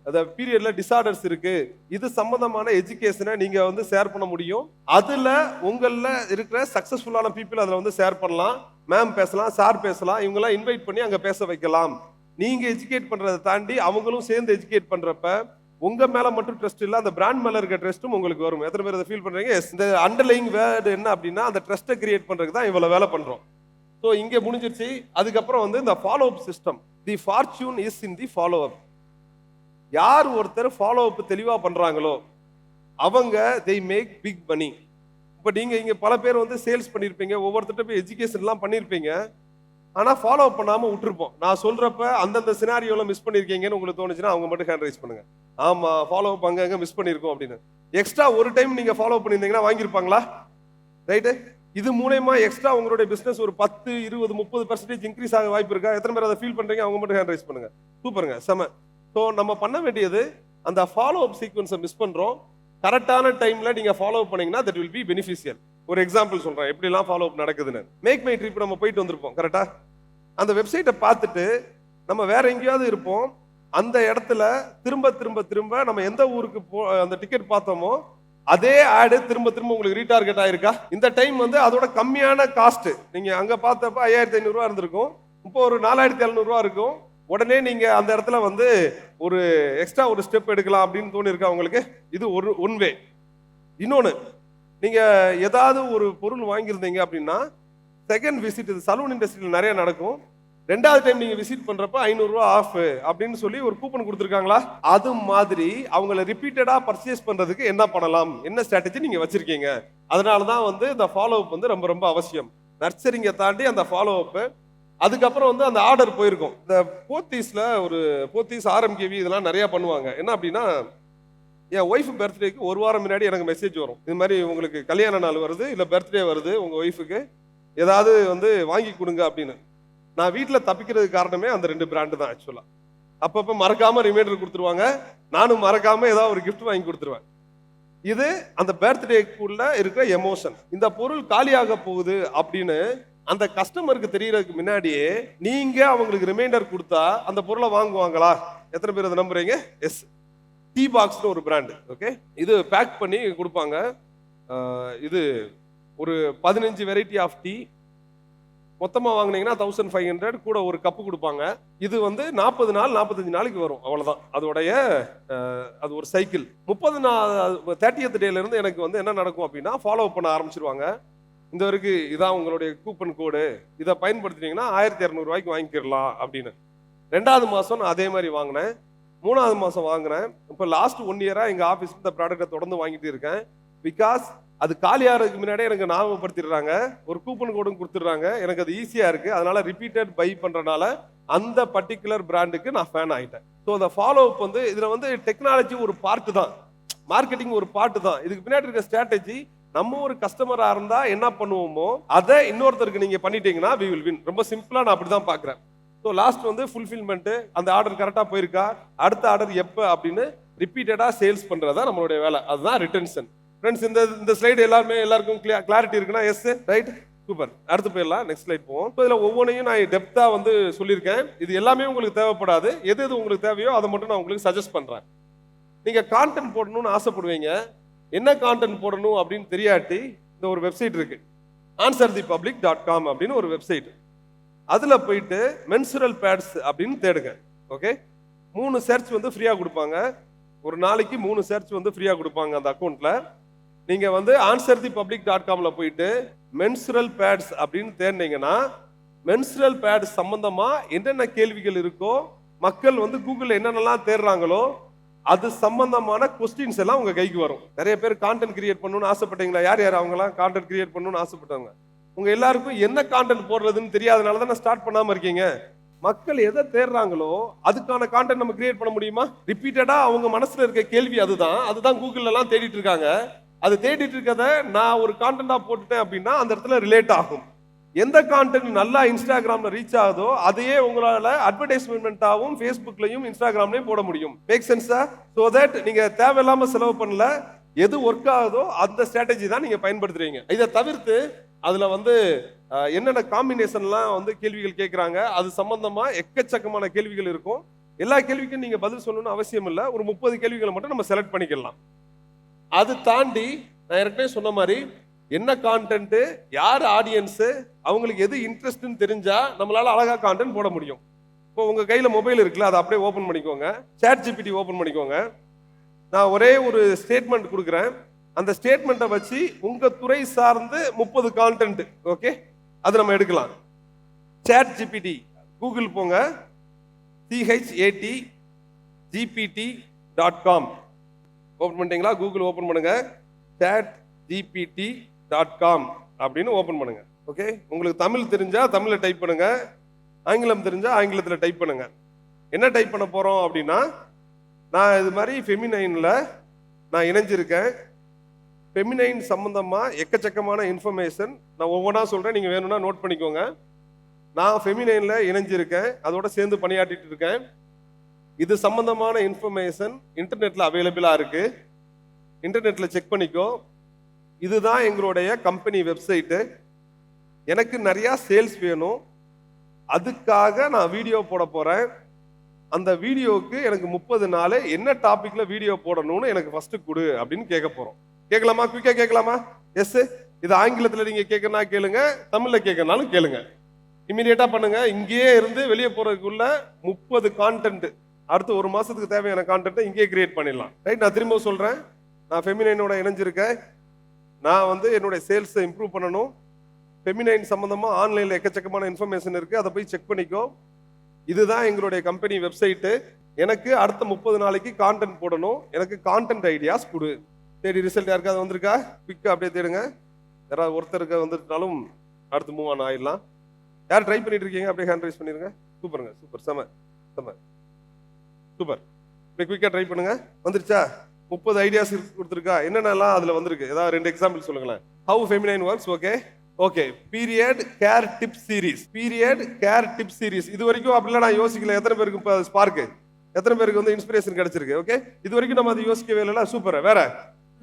Speaker 1: அந்த பீரியட்ல டிசார்டர்ஸ் இருக்கு, இது சம்பந்தமான எஜுகேஷனை நீங்க வந்து ஷேர் பண்ண முடியும். அதுல உங்கள இருக்கிற சக்சஸ்ஃபுல்லான பீப்புள் அதுல வந்து ஷேர் பண்ணலாம். மேம் பேசலாம், சார் பேசலாம், இவங்கெல்லாம் இன்வைட் பண்ணி அங்க பேச வைக்கலாம். நீங்க எஜுகேட் பண்றதை தாண்டி அவங்களும் சேர்ந்து எஜுகேட் பண்றப்ப உங்க மேல மட்டும் ட்ரஸ்ட் இல்ல, அந்த பிராண்ட் மேல இருக்க ட்ரஸ்ட்டும் உங்களுக்கு வரும். எத்தனை பேர் அதை ஃபீல் பண்றீங்க? இந்த அண்டர்லைங் வேர்டு என்ன அப்படின்னா அந்த ட்ரஸ்ட்டை கிரியேட் பண்றதுக்கு தான் இவ்வளவு வேலை பண்றோம். ஸோ இங்கே முடிஞ்சிருச்சு. அதுக்கப்புறம் வந்து இந்த follow up system, the fortune is in the follow up. யார் ஒருத்தர் ஃபாலோ அப் தெளிவா பண்றாங்களோ அவங்க they மேக் பிக் மணி. இப்போ நீங்க இங்க பல பேர் வந்து சேல்ஸ் பண்ணியிருப்பீங்க, ஒவ்வொருத்தட்ட போய் எஜுகேஷன்லாம் பண்ணியிருப்பீங்க, ஆனா ஃபாலோ அப் பண்ணாம விட்டுருப்போம். நான் சொல்றப்ப அந்தந்த சினாரியோல மிஸ் பண்ணிருக்கீங்கன்னு உங்களுக்கு தோணுச்சுன்னா அவங்க மட்டும் ஹேண்ட் ரைஸ் பண்ணுங்க. ஆமா, ஃபாலோ அப் அங்க மிஸ் பண்ணிருக்கோம் அப்படின்னு. எக்ஸ்ட்ரா ஒரு டைம் நீங்க ஃபாலோ பண்ணியிருந்தீங்கன்னா வாங்கியிருப்பாங்களா? ரைட்டு. இது மூலமா எக்ஸ்ட்ரா உங்களுடைய பிசினஸ் ஒரு 10, 20, 30% இன்க்ரீஸ் ஆக வாய்ப்பு இருக்கா? எத்தனை பேர் அதை ஃபீல் பண்றீங்க? அவங்க மட்டும் ஹேண்ட் ரைஸ் பண்ணுங்க. சூப்பருங்க, செம. ஸோ நம்ம பண்ண வேண்டியது அந்த ஃபாலோ அப் சீக்வன்ஸை மிஸ் பண்றோம். கரெக்டான டைம்ல நீங்க ஃபாலோ அப் பண்ணீங்கன்னா தட் வில் பி பெனிஃபிஷியல். ஒரு எக்ஸாம்பிள் சொல்றேன் எப்படிலாம் ஃபாலோ அப் நடக்குதுன்னு. மேக் மை ட்ரிப் நம்ம போயிட்டு வந்திருப்போம் கரெக்டா. அந்த வெப்சைட்டை பார்த்துட்டு நம்ம வேற எங்கேயாவது இருப்போம், அந்த இடத்துல திரும்ப திரும்ப திரும்ப நம்ம எந்த ஊருக்கு அந்த டிக்கெட் பார்த்தோமோ அதே ஆடு திரும்ப திரும்ப உங்களுக்கு ரீடார்கெட் ஆயிருக்கா? இந்த டைம் வந்து அதோட கம்மியான காஸ்ட், நீங்க அங்க பார்த்தப்ப 5500 ரூபா இருந்திருக்கும், இப்போ ஒரு 4700 ரூபா இருக்கும். உடனே நீங்க அந்த இடத்துல வந்து ஒரு எக்ஸ்ட்ரா ஒரு ஸ்டெப் எடுக்கலாம் அப்படின்னு தோணி இருக்கா உங்களுக்கு? இது ஒரு ஒன் வே. இன்னொன்னு, நீங்க ஏதாவது ஒரு பொருள் வாங்கியிருந்தீங்க அப்படின்னா செகண்ட் விசிட், இது சலூன் இண்டஸ்ட்ரியில் நிறைய நடக்கும். 2வது டைம் நீங்க விசிட் பண்றப்ப 500 ரூபாய் ஆஃப் அப்படின்னு சொல்லி ஒரு கூப்பன் கொடுத்துருக்காங்களா? அது மாதிரி அவங்கள ரிப்பீட்டடா பர்ச்சேஸ் பண்றதுக்கு என்ன பண்ணலாம், என்ன ஸ்ட்ராட்டஜி நீங்க வச்சிருக்கீங்க? அதனால தான் வந்து இந்த ஃபாலோ அப் வந்து ரொம்ப ரொம்ப அவசியம். நர்ச்சரிங்க தாண்டி அந்த ஃபாலோ அப், அதுக்கப்புறம் வந்து அந்த ஆர்டர் போயிருக்கும். இந்த போத்தீஸ் ஆர்எம்கேவி இதெல்லாம் நிறைய பண்ணுவாங்க. என்ன அப்படின்னா, என் ஒய்ஃப் பர்த்டேக்கு ஒரு வாரம் முன்னாடி எனக்கு மெசேஜ் வரும். இது மாதிரி உங்களுக்கு கல்யாண நாள் வருது, இல்லை பர்த்டே வருது, உங்க ஒய்ஃபுக்கு ஏதாவது வந்து வாங்கி கொடுங்க அப்படின்னு. நான் வீட்டில் தப்பிக்கிறதுக்கு காரணமே அந்த 2 பிராண்டு தான் ஆக்சுவலா. அப்பப்போ மறக்காம ரிமைண்டர் கொடுத்துருவாங்க, நானும் மறக்காம ஏதாவது ஒரு கிஃப்ட் வாங்கி கொடுத்துருவேன். இது அந்த பர்த்டேக்குள்ள இருக்கிற எமோஷன். இந்த பொருள் காலியாக போகுது அப்படின்னு அந்த கஸ்டமருக்கு தெரியறதுக்கு முன்னாடியே நீங்க அவங்களுக்கு ரிமைண்டர் கொடுத்தா அந்த பொருளை வாங்குவாங்களா? எத்தனை பேர் அதை நம்புறீங்க? எஸ். டீ பாக்ஸ்னு ஒரு பிராண்டு. ஓகே, இது பேக் பண்ணி கொடுப்பாங்க. இது ஒரு 15 வெரைட்டி ஆஃப் டீ மொத்தமாக வாங்கினீங்கன்னா 1500, கூட ஒரு கப்பு கொடுப்பாங்க. இது வந்து 40 நாள் 45 நாளைக்கு வரும், அவ்வளோதான் அதோடைய. அது ஒரு சைக்கிள். 30th டேல இருந்து எனக்கு வந்து என்ன நடக்கும் அப்படின்னா, ஃபாலோ பண்ண ஆரம்பிச்சிருவாங்க. இந்த வரைக்கும் இதான் உங்களுடைய கூப்பன் கோடு, இதை பயன்படுத்தினீங்கன்னா 1200 ரூபாய்க்கு வாங்கிக்கிடலாம் அப்படின்னு. 2வது மாதம் நான் அதே மாதிரி வாங்கினேன், 3வது மாதம் வாங்கினேன். இப்போ லாஸ்ட் 1 இயரா எங்கள் ஆஃபீஸ் இந்த ப்ராடக்டை தொடர்ந்து வாங்கிட்டு இருக்கேன். பிகாஸ் அது காலியாகிறதுக்கு முன்னாடியே எனக்கு ஞாபகப்படுத்திடுறாங்க, ஒரு கூப்பன் கோடும் கொடுத்துட்றாங்க. எனக்கு அது ஈஸியாக இருக்குது. அதனால ரிப்பீட்டட் பை பண்ணுறதுனால அந்த பர்டிகுலர் பிராண்டுக்கு நான் ஃபேன் ஆகிட்டேன். ஸோ அந்த ஃபாலோ அப் வந்து இதில் வந்து டெக்னாலஜி ஒரு பார்ட்டு தான், மார்க்கெட்டிங் ஒரு பார்ட்டு தான். இதுக்கு பின்னாடி இருக்க ஸ்ட்ராட்டஜி, நம்ம ஒரு கஸ்டமராக இருந்தால் என்ன பண்ணுவோமோ அதை இன்னொருத்தருக்கு நீங்கள் பண்ணிட்டீங்கன்னா we will win. ரொம்ப சிம்பிளாக நான் அப்படி தான் பார்க்குறேன். ஸோ லாஸ்ட் வந்து ஃபுல்ஃபில்மெண்ட்டு, அந்த ஆர்டர் கரெக்டாக போயிருக்கா, அடுத்த ஆர்டர் எப்போ அப்படின்னு ரிப்பீட்டடாக சேல்ஸ் பண்ணுறதா நம்மளுடைய வேலை. அதுதான் ரிட்டன்ஷன். ஃப்ரெண்ட்ஸ், இந்த ஸ்லைடு எல்லாருக்கும் கிளாரிட்டி இருக்குன்னா? Yes, right, super. அடுத்து போயிடலாம், நெக்ஸ்ட் ஸ்லைட் போவோம். இப்போ இதில் ஒவ்வொன்றையும் நான் டெப்த்தாக வந்து சொல்லியிருக்கேன். இது எல்லாமே உங்களுக்கு தேவைப்படாது. எது எது உங்களுக்கு தேவையோ அதை மட்டும் நான் உங்களுக்கு சஜஸ்ட் பண்ணுறேன். நீங்கள் கான்டென்ட் போடணும்னு ஆசைப்படுவீங்க, என்ன கான்டென்ட் போடணும் அப்படின்னு தெரியாட்டி இந்த ஒரு வெப்சைட் இருக்கு, answerthepublic.com அப்படின்னு ஒரு வெப்சைட். அதில் போயிட்டு மென்சுரல் பேட்ஸ் அப்படின்னு தேடுங்க. ஓகே, 3 சர்ச் வந்து ஃப்ரீயாக கொடுப்பாங்க. ஒரு நாளைக்கு 3 சர்ச் வந்து ஃப்ரீயாக கொடுப்பாங்க அந்த அக்கௌண்ட்டில். நீங்கள் வந்து answerthepublic.comல போயிட்டு மென்சுரல் பேட்ஸ் அப்படின்னு தேடினீங்கன்னா, மென்சுரல் பேட்ஸ் சம்பந்தமாக என்னென்ன கேள்விகள் இருக்கோ, மக்கள் வந்து கூகுளில் என்னென்னலாம் தேடுறாங்களோ அது சம்பந்தமான கொஸ்டின்ஸ் எல்லாம் உங்க கைக்கு வரும். நிறைய பேர் கான்டென்ட் கிரியேட் பண்ணணும்னு ஆசைப்பட்டீங்களா? யார் யார் அவங்கலாம் கான்டென்ட் கிரியேட் பண்ணணும்னு ஆசைப்பட்டவங்க? உங்க எல்லாருக்கும் என்ன கான்டென்ட் போடுறதுன்னு தெரியாதனால தான் ஸ்டார்ட் பண்ணாம இருக்கீங்க. மக்கள் எதை தேடுறாங்களோ அதுக்கான கான்டென்ட் நம்ம கிரியேட் பண்ண முடியுமா? ரிப்பீட்டடா அவங்க மனசுல இருக்க கேள்வி அதுதான் கூகுள்ல எல்லாம் தேடிட்டு இருக்காங்க. அது தேடிட்டு இருக்கத நான் ஒரு கான்டென்ட்டா போட்டுட்டேன் அப்படின்னா அந்த இடத்துல ரிலேட் ஆகும். எந்த கான்டென்ட் நல்லா இன்ஸ்டாகிராம்ல ரீச் ஆகுதோ அதையே உங்களால அட்வர்டைஸ்மெண்டாவும் ஃபேஸ்புக்லயும் இன்ஸ்டாகிராம்லயும் போட முடியும். மேக் சென்ஸா? சோ தட் நீங்க தேவையில்லாம செலவு பண்ணல, எது ஒர்க் ஆகுதோ அந்த ஸ்ட்ராட்டஜி தான் நீங்க பயன்படுத்துறீங்க. இதை தவிர்த்து அதுல வந்து என்னென்ன காம்பினேஷன்லாம் வந்து கேள்விகள் கேட்குறாங்க, அது சம்பந்தமா எக்கச்சக்கமான கேள்விகள் இருக்கும். எல்லா கேள்விக்கும் நீங்க பதில் சொல்லணும்னு அவசியம் இல்லை. ஒரு 30 கேள்விகளை மட்டும் நம்ம செலக்ட் பண்ணிக்கலாம். அது தாண்டி நான் ஏற்கனவே சொன்ன மாதிரி என்ன கான்டென்ட், யார் ஆடியன்ஸ், அவங்களுக்கு எது இன்ட்ரெஸ்ட்னு தெரிஞ்சா நம்மளால அழகா கான்டென்ட் போட முடியும். இப்போ உங்க கையில மொபைல் இருக்குல்ல, அதை அப்படியே ஓபன் பண்ணிக்கோங்க, சாட் ஜிபிடி ஓபன் பண்ணிக்கோங்க. நான் ஒரே ஒரு ஸ்டேட்மெண்ட் கொடுக்குறேன், அந்த ஸ்டேட்மெண்ட்டை வச்சு உங்க துறை சார்ந்து 30 கான்டென்ட், ஓகே, அது நம்ம எடுக்கலாம். சாட் ஜிபிடி கூகுள் போங்க, chatgpt.com ஓபன் பண்ணிட்டீங்களா? கூகுள் ஓபன் பண்ணுங்க, chatgpt.com அப்படின்னு ஓபன் பண்ணுங்க. ஓகே, உங்களுக்கு தமிழ் தெரிஞ்சா தமிழ்ல டைப் பண்ணுங்க, ஆங்கிலம் தெரிஞ்சா ஆங்கிலத்துல டைப் பண்ணுங்க. என்ன டைப் பண்ண போறோம் அப்படின்னா, நான் இது மாதிரி ஃபெமினைன்ல நான் இணைஞ்சிருக்கேன். ஃபெமினைன் சம்பந்தமா எக்கச்சக்கமான இன்ஃபர்மேஷன் நான் ஒவ்வொன்றா சொல்றேன், நீங்க வேணும்னா நோட் பண்ணிக்கோங்க. நான் ஃபெமினைன்ல இணைஞ்சிருக்கேன், அதோட சேர்ந்து பணியாற்றிட்டு இருக்கேன். இது சம்பந்தமான இன்ஃபர்மேஷன் இன்டர்நெட்ல அவைலபிளா இருக்கு, இன்டர்நெட்ல செக் பண்ணிக்கோ. இதுதான் எங்களுடைய கம்பெனி வெப்சைட்டு. எனக்கு நிறைய சேல்ஸ் வேணும், அதுக்காக நான் வீடியோ போட போறேன். அந்த வீடியோவுக்கு எனக்கு 30 நாள் என்ன டாபிக்ல வீடியோ போடணும்னு எனக்கு ஃபர்ஸ்ட் கொடு அப்படின்னு கேட்க போறோம். கேட்கலாமா? குயிக்கா கேட்கலாமா? எஸ். இது ஆங்கிலத்தில் நீங்க கேட்கறனா கேளுங்க, தமிழ்ல கேட்கறனாலும் கேளுங்க. இமீடியட்டா பண்ணுங்க. இங்கேயே இருந்து வெளியே போறதுக்குள்ள 30 கான்டென்ட், அடுத்து 1 மாசத்துக்கு தேவையான கான்டென்ட்டை இங்கேயே கிரியேட் பண்ணிடலாம். ரைட், நான் திரும்ப சொல்றேன், நான் ஃபெமினைனோட இணைஞ்சிருக்கேன். நான் வந்து என்னுடைய சேல்ஸை இம்ப்ரூவ் பண்ணணும், ஃபெமினைன் சம்பந்தமா ஆன்லைன்ல எக்கச்சக்கமான இன்ஃபர்மேஷன் இருக்கு, அதை போய் செக் பண்ணிக்கோ. இதுதான் எங்களுடைய கம்பெனி வெப்சைட்டு. எனக்கு அடுத்த 30 நாளைக்கு கான்டென்ட் போடணும், எனக்கு கான்டென்ட் ஐடியாஸ் கொடு. தேடி ரிசல்ட் யாருக்காவது வந்திருக்கா? குயிக்காக அப்படியே தேடுங்க. யாராவது ஒருத்தருக்கு வந்துட்டாலும் அடுத்து மூவ் ஆன் ஆயிடலாம். யார் ட்ரை பண்ணிட்டு இருக்கீங்க? அப்படியே ஹேண்ட் ரைஸ் பண்ணிருங்க. சூப்பருங்க, சூப்பர், செம செம சூப்பர். அப்படியே குயிக்காக ட்ரை பண்ணுங்க. வந்துருச்சா? 30 ஐடியாஸ் கொடுத்துருக்கா? என்னென்னலாம் அதில் வந்திருக்கு? ஏதாவது 2 எக்ஸாம்பிள் சொல்லுங்களேன். How feminine works. Okay okay. Period care tip series, period care tip series. இது வரைக்கும் அப்படிலாம் நான் யோசிக்கல. எத்தனை பேருக்கு இப்போ ஸ்பார்க்கு, எத்தனை பேருக்கு வந்து இன்ஸ்பிரேஷன் கிடைச்சிருக்கு? ஓகே, இது வரைக்கும் நம்ம அதை யோசிக்கவே இல்லை. சூப்பர். வேற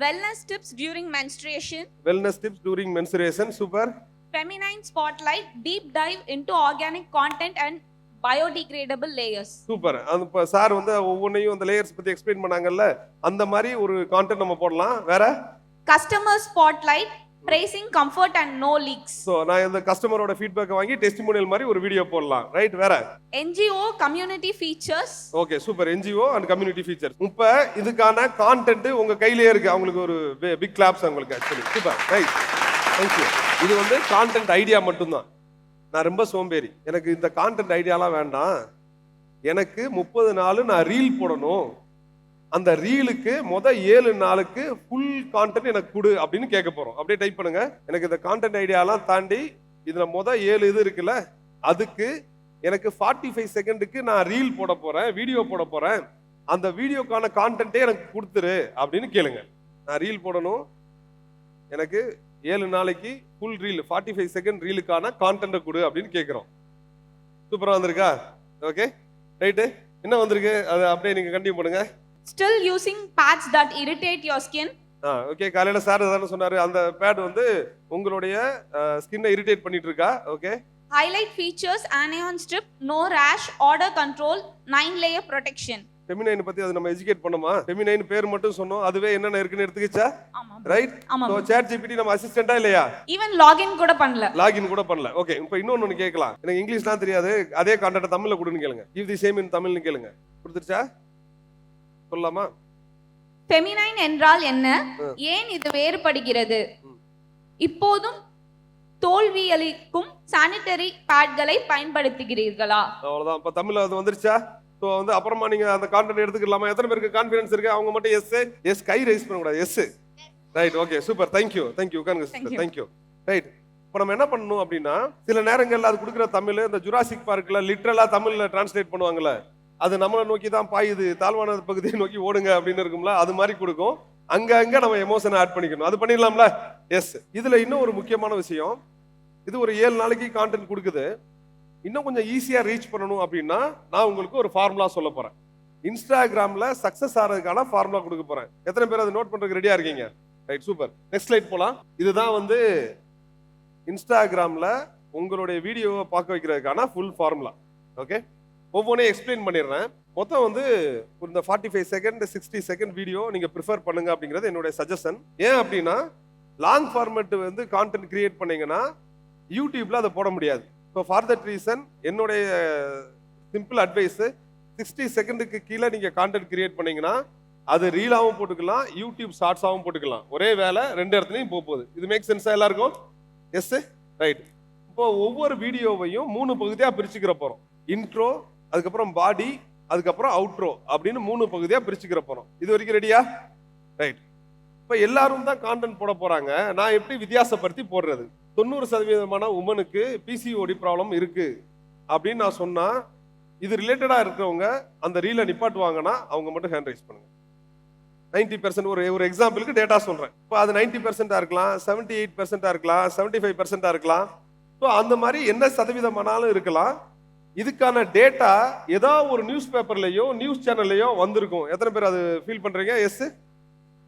Speaker 4: Wellness tips during menstruation.
Speaker 1: Wellness tips during menstruation. Super.
Speaker 4: Feminine spotlight. Deep dive into organic content and biodegradable layers.
Speaker 1: Super. அந்த இப்போ சார் வந்து ஒவ்வொன்றையும் அந்த லேயர்ஸ் பற்றி எக்ஸ்பிளைன் பண்ணாங்கல்ல, அந்த மாதிரி ஒரு கான்டென்ட் நம்ம போடலாம். வேற
Speaker 4: Customer spotlight. Praising comfort and no leaks.
Speaker 1: So நான் இந்த கஸ்டமரோட ஃபீட்பேக்கை வாங்கி டெஸ்டிமோனியல் மாதிரி ஒரு வீடியோ போடலாம். ரைட். வேற
Speaker 4: NGO community features.
Speaker 1: Okay super. NGO and community feature. இப்போ இதுக்கான கான்டென்ட் உங்க கையிலேயே இருக்கு. அவங்களுக்கு ஒரு பிக் கிளாப்ஸ் அவங்களுக்கு. Actually super. Right, thank you. இது வந்து கான்டென்ட் ஐடியா மட்டும்தான். நான் ரொம்ப சோம்பேறி, எனக்கு இந்த கான்டென்ட் ஐடியாலாம் வேண்டாம். எனக்கு 30 நாள் நான் ரீல் போடணும், அந்த ரீலுக்கு 7 நாளுக்கு ஃபுல் கான்டென்ட் எனக்கு கொடு அப்படின்னு கேட்க போறோம். அப்படியே டைப் பண்ணுங்க. எனக்கு இந்த கான்டென்ட் ஐடியாலாம் தாண்டி இதுல 7 இது இருக்குல்ல, அதுக்கு எனக்கு 45 செகண்டுக்கு நான் ரீல் போட போறேன், வீடியோ போட போறேன், அந்த வீடியோக்கான கான்டென்ட்டே எனக்கு கொடுத்துரு அப்படின்னு கேளுங்க. நான் ரீல் போடணும், எனக்கு 7 நாளைக்கு ஃபுல் ரீல் 45 செகண்ட் ரீலுக்கான கான்டென்ட்டை கொடு அப்படின்னு கேட்குறோம். சூப்பரா வந்திருக்கா? Okay right. என்ன வந்திருக்கு அது அப்படியே நீங்க கண்டினியூ பண்ணுங்க.
Speaker 4: Still using pads that irritate your skin.
Speaker 1: Okay, காலையில சார் தானே சொன்னாரு, அந்த பேட் வந்து உங்களுடைய ஸ்கின்னை இரிட்டேட் பண்ணிட்டு இருக்கா. Okay.
Speaker 4: Highlight features anion strip, no rash, odor control, 9-layer protection.
Speaker 1: Feminine பத்தி அது நம்ம எஜுகேட் பண்ணோமா? ஃபெமினைன் பேர் மட்டும் சொன்னோம், அதுவே என்னென்ன இருக்குன்னு எடுத்துக்கிச்சா?
Speaker 4: ஆமா.
Speaker 1: ரைட்.
Speaker 4: ஆமா.
Speaker 1: சோ சாட் ஜிபிடி நம்ம அசிஸ்டண்டா இல்லையா?
Speaker 4: Even login கூட பண்ணல.
Speaker 1: லாகின் கூட பண்ணல. ஓகே, இப்போ இன்னொன்னு கேட்கலாம். எனக்கு இங்கிலீஷ்லாம் தெரியாது, அதே கான்டென்ட் தமிழ்ல கொடுன்னு கேளுங்க. கிவ் தி சேம் இன் தமிழ்னு கேளுங்க. கொடுத்துருச்சா? சொல்லலாமா?
Speaker 4: Feminine என்றால் என்ன, ஏன் இது வேறுபடுகிறது, இப்போதும் தோல்வியளிக்கும் சானிட்டரி பேட்களை பயன்படுத்துகிறீர்களா?
Speaker 1: அவ்வளவுதான். இப்போ தமிழ்ல அது வந்துருச்சா? ஸோ வந்து அப்புறமா நீங்க அந்த கான்டென்ட் எடுத்துக்கலாமா? எத்தனை பேருக்கு கான்ஃபிடன்ஸ் இருக்கு? அவங்க மட்டும் எஸ் கை ரைஸ் பண்ணக்கூடாது. Yes. Right. Okay super. Thank you thank you உட்காருங்க சிஸ்டர். தேங்க்யூ. ரைட். இப்போ நம்ம என்ன பண்ணணும் அப்படின்னா, சில நேரங்கள்ல அது கொடுக்குற தமிழ் இந்த ஜுராசிக் பார்க்ல லிட்ரலா தமிழ்ல டிரான்ஸ்லேட் பண்ணுவாங்கல்ல, அது நம்மளை நோக்கி தான் பாயுது, தாழ்வான பகுதியை நோக்கி ஓடுங்க அப்படின்னு இருக்கும்ல, அது மாதிரி கொடுக்கும். அங்க நம்ம எமோஷனை ஆட் பண்ணிக்கணும். அது பண்ணிடலாம்ல? எஸ். இதுல இன்னும் ஒரு முக்கியமான விஷயம், இது ஒரு 7 நாளைக்கு கான்டென்ட் கொடுக்குது. இன்னும் கொஞ்சம் ஈஸியா ரீச் பண்ணணும் அப்படின்னா நான் உங்களுக்கு ஒரு ஃபார்முலா சொல்ல போறேன். இன்ஸ்டாகிராம்ல சக்சஸ் ஆகிறதுக்கான ஃபார்முலா கொடுக்க போறேன். எத்தனை பேர் அதை நோட் பண்றதுக்கு ரெடியா இருக்கீங்க? Right, super. நெக்ஸ்ட் ஸ்லைட் போலாம். இதுதான் வந்து இன்ஸ்டாகிராம்ல உங்களுடைய வீடியோவை பார்க்க வைக்கிறதுக்கான ஃபுல் ஃபார்முலா. ஓகே, ஒவ்வொன்றையும் எக்ஸ்பிளைன் பண்ணிடுறேன். மொத்தம் வந்து இந்த 45 செகண்ட் 60 செகண்ட் வீடியோ நீங்க ப்ரிஃபர் பண்ணுங்க அப்படிங்கிறது என்னுடைய சஜஷன். ஏன் அப்படின்னா லாங் ஃபார்மேட் வந்து கான்டென்ட் கிரியேட் பண்ணீங்கன்னா யூடியூப்ல அதை போட முடியாது. ஸோ ஃபார் தட் ரீசன் என்னுடைய சிம்பிள் அட்வைஸ், 60 செகண்டுக்கு கீழே நீங்க கான்டென்ட் கிரியேட் பண்ணீங்கன்னா அது ரீலாவும் போட்டுக்கலாம், யூடியூப் ஷார்ட்ஸாகவும் போட்டுக்கலாம். ஒரே வேலை 2 இடத்துலையும் போகுது. இது மேக் சென்ஸா எல்லாருக்கும்? எஸ். ரைட். இப்போ ஒவ்வொரு வீடியோவையும் 3 பகுதியாக பிரிச்சுக்கிற போறோம். இன்ட்ரோ, அதுக்கப்புறம் பாடி, அதுக்கப்புறம் அவுட்ரோ அப்படின்னு 3 பகுதியாக பிரிச்சுக்கிற போறோம். இது வரைக்கும் ரெடியா? ரைட். இப்போ எல்லாரும் தான் கான்டென்ட் போட போறாங்க. நான் எப்படி வித்தியாசப்படுத்தி போடுறது? 90% உமனுக்கு பிசிஓடி ப்ராப்ளம் இருக்கு அப்படின்னு நான் சொன்னா, இது ரிலேட்டடா இருக்கிறவங்க அந்த ரீலை நிப்பாட்டுவாங்கன்னா அவங்க மட்டும் ஹேண்ட் ரைஸ் பண்ணுங்க. 90% ஒரு எக்ஸாம்பிளுக்கு டேட்டா சொல்றேன். இப்போ அது 90% இருக்கலாம், 78% இருக்கலாம், 75% இருக்கலாம். ஸோ அந்த மாதிரி என்ன சதவீதமானாலும் இருக்கலாம். இதுக்கான டேட்டா ஏதாவது ஒரு நியூஸ் பேப்பர்லயோ நியூஸ் சேனல்லையோ வந்திருக்கும். எத்தனை பேர் அது ஃபீல் பண்றீங்க? எஸ்.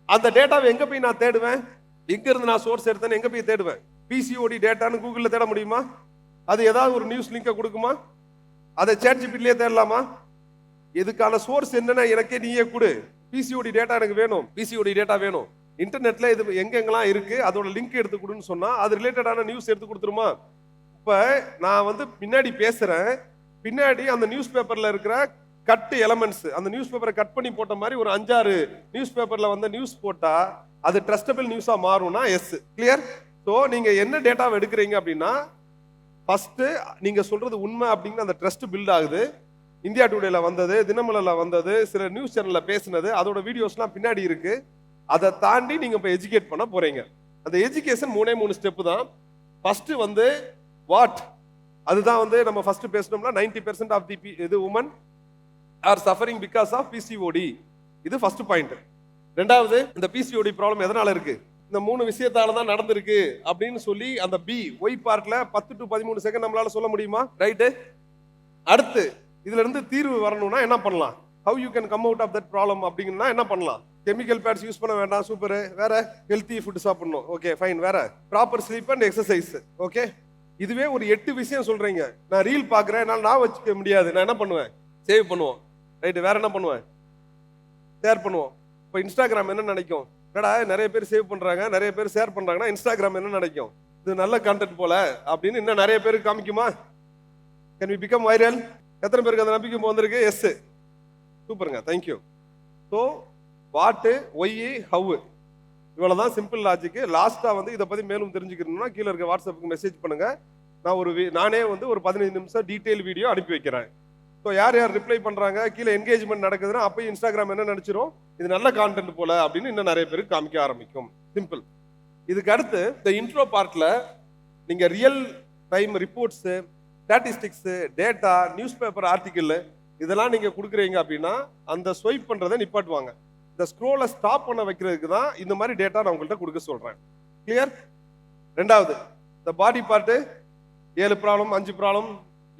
Speaker 1: அந்த டேட்டாவை எங்க போய் நான் தேடுவேன்? எங்க இருந்து நான் சோர்ஸ் எடுத்தேன்னு எங்க போய் தேடுவேன்? பிசிஓடி டேட்டான்னு கூகுளில் தேட முடியுமா? அது ஏதாவது ஒரு நியூஸ் லிங்கை கொடுக்குமா? அதை சேட் ஜிபிடிலேயே தேடலாமா? இதுக்கான சோர்ஸ் என்னன்னா எனக்கே நீயே கொடு. பிசிஓடி டேட்டா எனக்கு வேணும், பிசிஓடி டேட்டா வேணும். இன்டர்நெட்ல இது எங்கெங்கெல்லாம் இருக்கு அதோட லிங்க் எடுத்து கொடுன்னு சொன்னா அது ரிலேட்டடான நியூஸ் எடுத்து கொடுத்துருமா? இப்ப நான் வந்து பின்னாடி பேசுறேன், பின்னாடி அந்த நியூஸ் பேப்பர்ல இருக்கிற கட் எலமெண்ட்ஸ், அந்த நியூஸ் பேப்பரை கட் பண்ணி போட்ட மாதிரி ஒரு 5-6 நியூஸ் பேப்பர்ல வந்து நியூஸ் போட்டா அது ட்ரஸ்டபிள் நியூஸா மாறும்னா எஸ். கிளியர்? ஸோ ஸோ நீங்க என்ன டேட்டாவை எடுக்கிறீங்க அப்படின்னா ஃபர்ஸ்ட் நீங்க சொல்றது உண்மை அப்படிங்கிற அந்த ட்ரஸ்ட் பில்ட் ஆகுது. இந்தியா டுடேல வந்தது, தினமலர்ல வந்தது, சில நியூஸ் சேனல்ல பேசினது, அதோட வீடியோஸ்லாம் பின்னாடி இருக்கு. அதை தாண்டி நீங்க இப்போ எஜுகேட் பண்ண போறீங்க. அந்த எஜுகேஷன் 3 ஸ்டெப் தான். ஃபர்ஸ்ட் வந்து வாட், அதுதான் வந்து நம்ம ஃபர்ஸ்ட் பேசணும்னா 90% ஆஃப் தி இது women are suffering because of PCOD. இது ஃபர்ஸ்ட் பாயிண்ட். ரெண்டாவது, இந்த பிசிஓடி ப்ராப்ளம் எதனால இருக்கு, இந்த 3 விஷயத்தால தான் நடந்திருக்கு அப்படின்னு சொல்லி அந்த ஒய் பார்ட்ல 10 to 13 செகண்ட் நம்மளால சொல்ல முடியுமா? ரைட்டு. அடுத்து இதுல இருந்து தீர்வு வரணும்னா என்ன பண்ணலாம், how you can come out of that problem அப்படிங்கன்னா என்ன பண்ணலாம்? கெமிக்கல் பேட்ஸ் யூஸ் பண்ண வேண்டாம், சூப்பர். வேற ஹெல்த்தி ஃபுட் சாப்பிடணும், ஓகே ஃபைன். வேற proper sleep and exercise, okay. இதுவே ஒரு 8 விஷயம் சொல்றீங்க. நான் ரீல் பாக்குறேன், என்னால் நான் வச்சுக்க முடியாது, நான் என்ன பண்ணுவேன்? சேவ் பண்ணுவோம். ரைட்டு. வேற என்ன பண்ணுவேன்? ஷேர் பண்ணுவோம். இப்போ இன்ஸ்டாகிராம் என்ன நினைக்கும், என்னடா நிறைய பேர் சேவ் பண்றாங்க, நிறைய பேர் ஷேர் பண்றாங்கன்னா இன்ஸ்டாகிராம் என்ன நினைக்கும், இது நல்ல கான்டென்ட் போல அப்படின்னு இன்னும் நிறைய பேருக்கு காமிக்குமா? Can we become viral? எத்தனை பேருக்கு அந்த நம்பிக்கை வந்திருக்கு? எஸ், சூப்பருங்க, thank you. So what, why, how, இவ்வளவுதான் சிம்பிள் லாஜிக். லாஸ்டா வந்து இதை பத்தி மேலும் தெரிஞ்சுக்கணும்னா கீழே இருக்க வாட்ஸ்அப்புக்கு மெசேஜ் பண்ணுங்க. நான் நானே வந்து ஒரு 15 நிமிஷம் டீடைல் வீடியோ அனுப்பி வைக்கிறேன். ஸோ யார் யார் ரிப்ளை பண்றாங்க, கீழே என்கேஜ்மெண்ட் நடக்குதுன்னா அப்போ இன்ஸ்டாகிராம் என்ன நினைச்சிரும், இது நல்ல கான்டென்ட் போல அப்படின்னு இன்னும் நிறைய பேருக்கு காமிக்க ஆரம்பிக்கும். சிம்பிள். இதுக்கு அடுத்து இந்த இன்ட்ரோ பார்ட்ல நீங்க real time reports, statistics, data, news paper article இதெல்லாம் நீங்க கொடுக்குறீங்க அப்படின்னா அந்த ஸ்வைப் பண்றதை நிப்பாட்டுவாங்க. இந்த ஸ்க்ரோலை ஸ்டாப் பண்ண வைக்கிறதுக்கு தான் இந்த மாதிரி டேட்டா நான் உங்கள்கிட்ட கொடுக்க சொல்றேன். கிளியர்? ரெண்டாவது, இந்த body part 7 problem, 5 problem,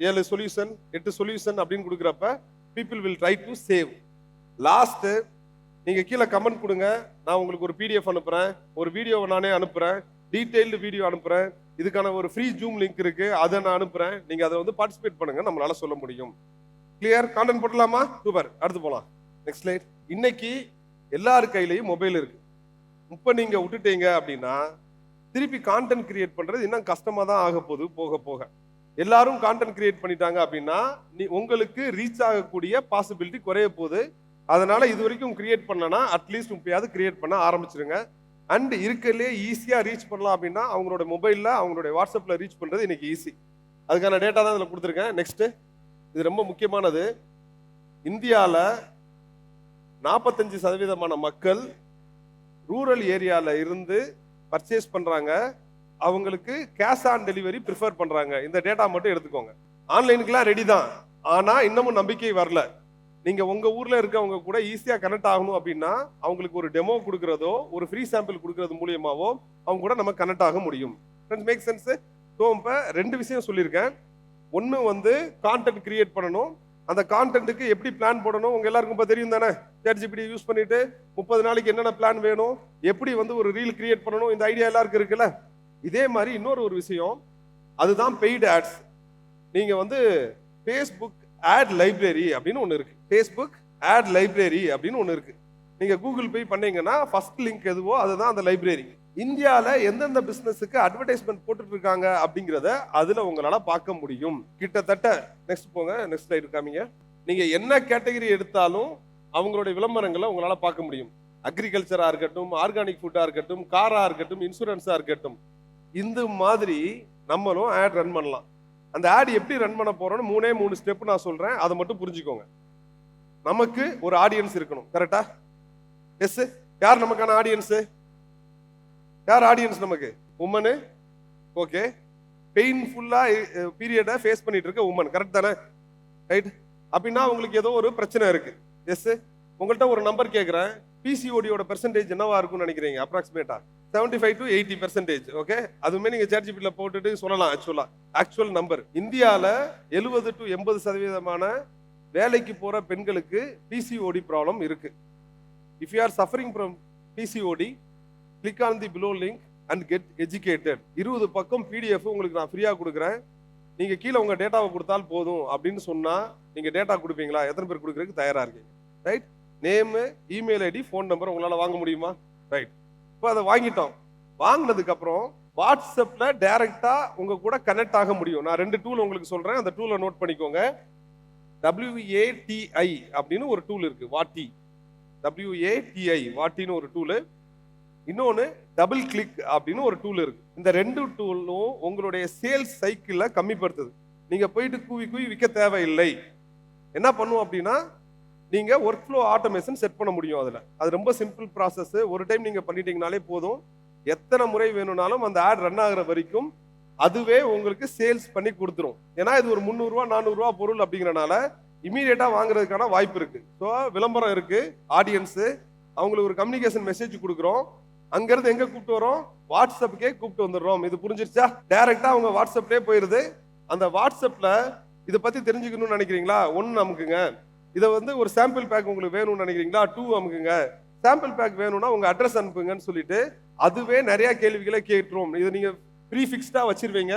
Speaker 1: 7 solution, 8 solution அப்படின்னு கொடுக்குறப்ப people will try to save. Last நீங்க கீழே கமெண்ட் கொடுங்க, நான் உங்களுக்கு ஒரு பிடிஎஃப் அனுப்புறேன், ஒரு வீடியோவை நானே அனுப்புறேன், டீடைல்டு வீடியோ அனுப்புறேன், இதுக்கான ஒரு ஃப்ரீ ஜூம் லிங்க் இருக்கு, அதை நான் அனுப்புறேன். நீங்க அதை வந்து பார்ட்டிசிபேட் பண்ணுங்க, நம்மளால சொல்ல முடியும். கிளியர்? கான்டென்ட் போடலாமா? சூப்பர். அடுத்து போலாம். Next slide. இன்னைக்கு எல்லார் கையிலையும் மொபைல் இருக்கு. இப்போ நீங்க விட்டுட்டீங்க அப்படின்னா திருப்பி கான்டென்ட் கிரியேட் பண்றது இன்னும் கஷ்டமா தான் ஆக போகுது போக போக. எல்லாரும் கான்டென்ட் கிரியேட் பண்ணிட்டாங்க அப்படின்னா உங்களுக்கு ரீச் ஆகக்கூடிய பாசிபிலிட்டி குறைய போகுது. அதனால இது வரைக்கும் கிரியேட் பண்ணலன்னா அட்லீஸ்ட் இப்பயாவது கிரியேட் பண்ண ஆரம்பிச்சிருங்க. அண்ட் இருக்கிறதுலே ஈஸியாக ரீச் பண்ணலாம் அப்படின்னா அவங்களோட மொபைலில், அவங்களுடைய வாட்ஸ்அப்பில் ரீச் பண்ணுறது இன்னைக்கு ஈஸி. அதுக்கான டேட்டா தான் இதில் கொடுத்துருக்கேன். நெக்ஸ்ட், இது ரொம்ப முக்கியமானது. இந்தியாவில் 45% மக்கள் ரூரல் ஏரியாவில் இருந்து பர்ச்சேஸ் பண்ணுறாங்க. அவங்களுக்கு கேஷ் ஆன் டெலிவரி ப்ரிஃபர் பண்ணுறாங்க. இந்த டேட்டா மட்டும் எடுத்துக்கோங்க. ஆன்லைனுக்குலாம் ரெடி தான், ஆனால் இன்னமும் நம்பிக்கை வரல. நீங்கள் உங்கள் ஊரில் இருக்கவங்க கூட ஈஸியாக கனெக்ட் ஆகணும் அப்படின்னா அவங்களுக்கு ஒரு டெமோ கொடுக்குறதோ ஒரு ஃப்ரீ சாம்பிள் கொடுக்குறது மூலியமாவோ அவங்க கூட நம்ம கனெக்ட் ஆக முடியும். Make sense? ஸோ இப்போ 2 விஷயம் சொல்லியிருக்கேன். ஒன்று வந்து கான்டென்ட் கிரியேட் பண்ணணும். அந்த கான்டென்ட்டுக்கு எப்படி பிளான் போடணும் உங்க எல்லாருக்கும் இப்போ தெரியும் தானே. ChatGPT யூஸ் பண்ணிட்டு 30 நாளைக்கு என்னென்ன பிளான் வேணும், எப்படி வந்து ஒரு ரீல் கிரியேட் பண்ணணும், இந்த ஐடியா எல்லாருக்கும் இருக்குல்ல. இதே மாதிரி இன்னொரு விஷயம், அதுதான் பெய்டு ஆட்ஸ். நீங்க வந்து ஃபேஸ்புக் ஆட் லைப்ரரி அப்படின்னு ஒன்று இருக்கு. ஃபேஸ்புக் ஆட் லைப்ரரி அப்படின்னு ஒன்று இருக்கு. நீங்க கூகுள் போய் பண்ணீங்கன்னா ஃபர்ஸ்ட் லிங்க் எதுவோ அதுதான் அந்த லைப்ரரி. இந்தியாவில் எந்தெந்த பிசினஸுக்கு அட்வர்டைஸ்மெண்ட் போட்டுட்டு இருக்காங்க அப்படிங்கிறத அதுல உங்களால பார்க்க முடியும். கிட்டத்தட்ட நெக்ஸ்ட் போங்க, நெக்ஸ்ட் ஸ்லைடு காமிங்க. நீங்க என்ன கேட்டகரி எடுத்தாலும் அவங்களுடைய விளம்பரங்களை உங்களால பார்க்க முடியும். அக்ரிகல்ச்சரா இருக்கட்டும், ஆர்கானிக் ஃபுட்டா இருக்கட்டும், காரா இருக்கட்டும், இன்சூரன்ஸா இருக்கட்டும், இந்த மாதிரி நம்மளும் ஆட் ரன் பண்ணலாம். அந்த ஆட் எப்படி ரன் பண்ண போறோம்னு 3 ஸ்டெப் நான் சொல்றேன், அதை மட்டும் புரிஞ்சுக்கோங்க. நமக்கு ஒரு ஆடியன்ஸ் இருக்கணும், கரெக்டா? எஸ். யார் நமக்கான ஆடியன்ஸ்? யார் ஆடியன்ஸ் நமக்கு? உமனு. ஓகே. பெயின்ஃபுல்லா பீரியடை ஃபேஸ் பண்ணிட்டு இருக்க உமன், கரெக்ட் தானே? ரைட். அப்படின்னா உங்களுக்கு ஏதோ ஒரு பிரச்சனை இருக்கு. எஸ். உங்கள்கிட்ட ஒரு நம்பர் கேட்குறேன், பிசிஓடியோட பெர்சன்டேஜ் என்னவா இருக்கும்னு நினைக்கிறீங்க? அப்ராக்சிமேட்டா 75 to 80%. ஓகே. அதுவுமே நீங்க ChatGPTல போட்டுட்டு சொல்லலாம். ஆக்சுவல் நம்பர் இந்தியாவில் 70 to 80% வேலைக்கு போற பெண்களுக்கு பிசிஓடி ப்ராப்ளம் இருக்கு. If you are suffering from PCOD, click on the below link and get educated. 20 பக்கம் பிடிஎஃப் உங்களுக்கு நான் ஃப்ரீயா கொடுக்குறேன். நீங்க கீழே உங்க டேட்டாவை கொடுத்தால் போதும் அப்படின்னு சொன்னா நீங்க டேட்டா கொடுப்பீங்களா? எத்தனை பேர் கொடுக்குறதுக்கு தயாரா இருக்கீங்க? Right. Name, email ID, phone number உங்களால வாங்க முடியுமா? ரைட். இப்போ அதை வாங்கிட்டோம். வாங்கினதுக்கு அப்புறம் வாட்ஸ்அப்ல டைரக்டா உங்க கூட கனெக்ட் ஆக முடியும். நான் 2 டூல் உங்களுக்கு சொல்றேன், அந்த டூலை நோட் பண்ணிக்கோங்க. WATI அப்படின்னு ஒரு டூல் இருக்கு. வாட்டி, WATI, வாட்டின்னு ஒரு டூலு. இன்னொன்று டபுள் கிளிக் அப்படின்னு ஒரு டூல் இருக்கு. இந்த ரெண்டு டூலும் உங்களுடைய சேல்ஸ் சைக்கிளை கம்மிப்படுத்துது. நீங்க போயிட்டு கூவி கூவி விற்க தேவையில்லை. என்ன பண்ணுவோம் அப்படின்னா நீங்க ஒர்க் ஃப்ளோ ஆட்டோமேஷன் செட் பண்ண முடியும். அது ரொம்ப சிம்பிள் ப்ராசஸ். ஒரு டைம் நீங்க பண்ணிட்டீங்கனாலே போதும். எத்தனை முறை வேணும்னாலும் அந்த ஆட் ரன் ஆகுற வரைக்கும் அதுவே உங்களுக்கு சேல்ஸ் பண்ணி கொடுத்துரும். ஏன்னா இது ஒரு 300 ரூபா 400 ரூபா பொருள் அப்படிங்கறனால இமீடியட்டா வாங்குறதுக்கான வாய்ப்பு இருக்கு. ஸோ விளம்பரம் இருக்கு, ஆடியன்ஸ் அவங்களுக்கு ஒரு கம்யூனிகேஷன் மெசேஜ் கொடுக்குறோம். அங்கிருந்து எங்க கூப்பிட்டு வரோம்? வாட்ஸ்அப்புக்கே கூப்பிட்டு வந்துடுறோம். இது புரிஞ்சிருச்சா? டைரக்டா அவங்க வாட்ஸ்அப்லேயே போயிருது. அந்த வாட்ஸ்அப்ல இதை பத்தி தெரிஞ்சுக்கணும்னு நினைக்கிறீங்களா? 1 அமுக்குங்க. இதை வந்து ஒரு சாம்பிள் பேக் உங்களுக்கு வேணும்னு நினைக்கிறீங்களா? 2 அமுக்குங்க. சாம்பிள் பேக் வேணும்னா உங்க அட்ரஸ் அனுப்புங்கன்னு சொல்லிட்டு அதுவே நிறைய கேள்விகளை கேட்டுரும். இது நீங்க ப்ரீஃபிக்ஸ்டா வச்சிருவீங்க.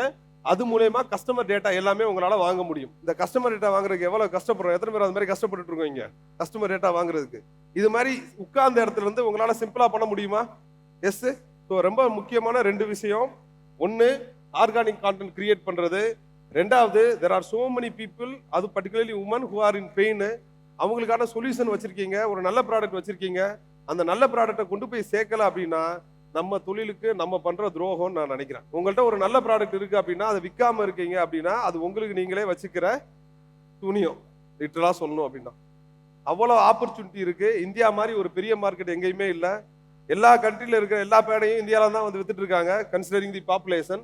Speaker 1: அது மூலயமா கஸ்டமர் டேட்டா எல்லாமே உங்களால வாங்க முடியும். இந்த கஸ்டமர் டேட்டா வாங்குறதுக்கு எவ்வளவு கஷ்டப்படுறோம்? எத்தனை பேர் அது மாதிரி கஷ்டப்பட்டு இருக்கோம் இங்க கஸ்டமர் டேட்டா வாங்குறதுக்கு? இது மாதிரி உட்கார்ந்த இடத்துல இருந்து உங்களால சிம்பிளா பண்ண முடியுமா? எஸ். ஸோ ரொம்ப முக்கியமான 2 விஷயம். 1 ஆர்கானிக் கான்டென்ட் கிரியேட் பண்றது. 2வது there are so many people, அது particularly women who are in pain, அவங்களுக்கான சொல்யூஷன் வச்சிருக்கீங்க, ஒரு நல்ல ப்ராடக்ட் வச்சிருக்கீங்க. அந்த நல்ல ப்ராடக்ட்டை கொண்டு போய் சேர்க்கல அப்படின்னா நம்ம தொழிலுக்கு நம்ம பண்ற துரோகம்னு நான் நினைக்கிறேன். உங்கள்கிட்ட ஒரு நல்ல ப்ராடக்ட் இருக்கு அப்படின்னா அதை விற்காம இருக்கீங்க அப்படின்னா அது உங்களுக்கு நீங்களே வச்சுக்கிற துணியம். லிட்டரலா சொல்லணும் அப்படின்னா அவ்வளோ ஆப்பர்ச்சுனிட்டி இருக்கு. இந்தியா மாதிரி ஒரு பெரிய மார்க்கெட் எங்கேயுமே இல்லை. எல்லா கண்ட்ரில இருக்கிற எல்லா பேடையும் இந்தியாவில தான் வந்து வித்துட்டு இருக்காங்க. கன்சிடரிங் தி பாப்புலேஷன்,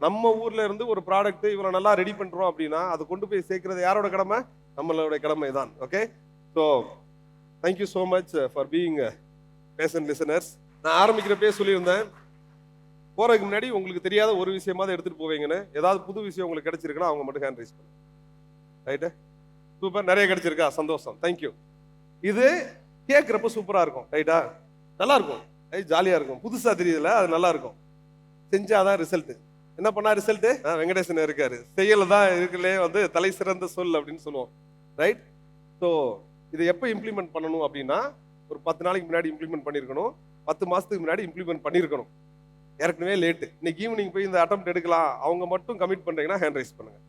Speaker 1: நம்ம ஊர்ல இருந்து ஒரு ப்ராடக்ட் இவ்வளவு நல்லா ரெடி பண்றோம் அப்படின்னா அதை கொண்டு போய் சேர்க்கிறது யாரோட கடமை? நம்மளோட கடமை தான். Okay, so thank you so much for being patient listeners. நான் ஆரம்பிக்கிறப்பே சொல்லியிருந்தேன், போறதுக்கு முன்னாடி உங்களுக்கு தெரியாத ஒரு விஷயமாவது எடுத்துட்டு போவீங்கன்னு. ஏதாவது புது விஷயம் உங்களுக்கு கிடைச்சிருக்குன்னா அவங்க மட்டும் ஹேண்ட் ரைஸ் பண்ணுங்க. Right, super. நிறைய கிடைச்சிருக்கா? சந்தோஷம், தேங்க்யூ. இது கேட்குறப்ப சூப்பரா இருக்கும். ரைட்டா? நல்லா இருக்கும், ஜாலியா இருக்கும், புதுசா தெரியுதுல, அது நல்லா இருக்கும். செஞ்சாதான் ரிசல்ட். என்ன பண்ணா ரிசல்ட்? வெங்கடேசன் இருக்காரு, செயல தான் இருக்குல்லே வந்து தலை சிறந்த சொல் அப்படின்னு சொல்லுவோம். ரைட்? ஸோ இதை எப்போ இம்ப்ளிமெண்ட் பண்ணணும் அப்படின்னா ஒரு 10 நாளைக்கு முன்னாடி இம்ப்ளிமெண்ட் பண்ணியிருக்கணும், 10 மாசத்துக்கு முன்னாடி இம்ப்ளிமெண்ட் பண்ணியிருக்கணும். ஏற்கனவே லேட்டு. இன்னைக்கு ஈவினிங் போய் இந்த அட்டெம்ப்ட் எடுக்கலாம். அவங்க மட்டும் கமிட் பண்றீங்கன்னா ஹேண்ட் ரைஸ் பண்ணுங்க,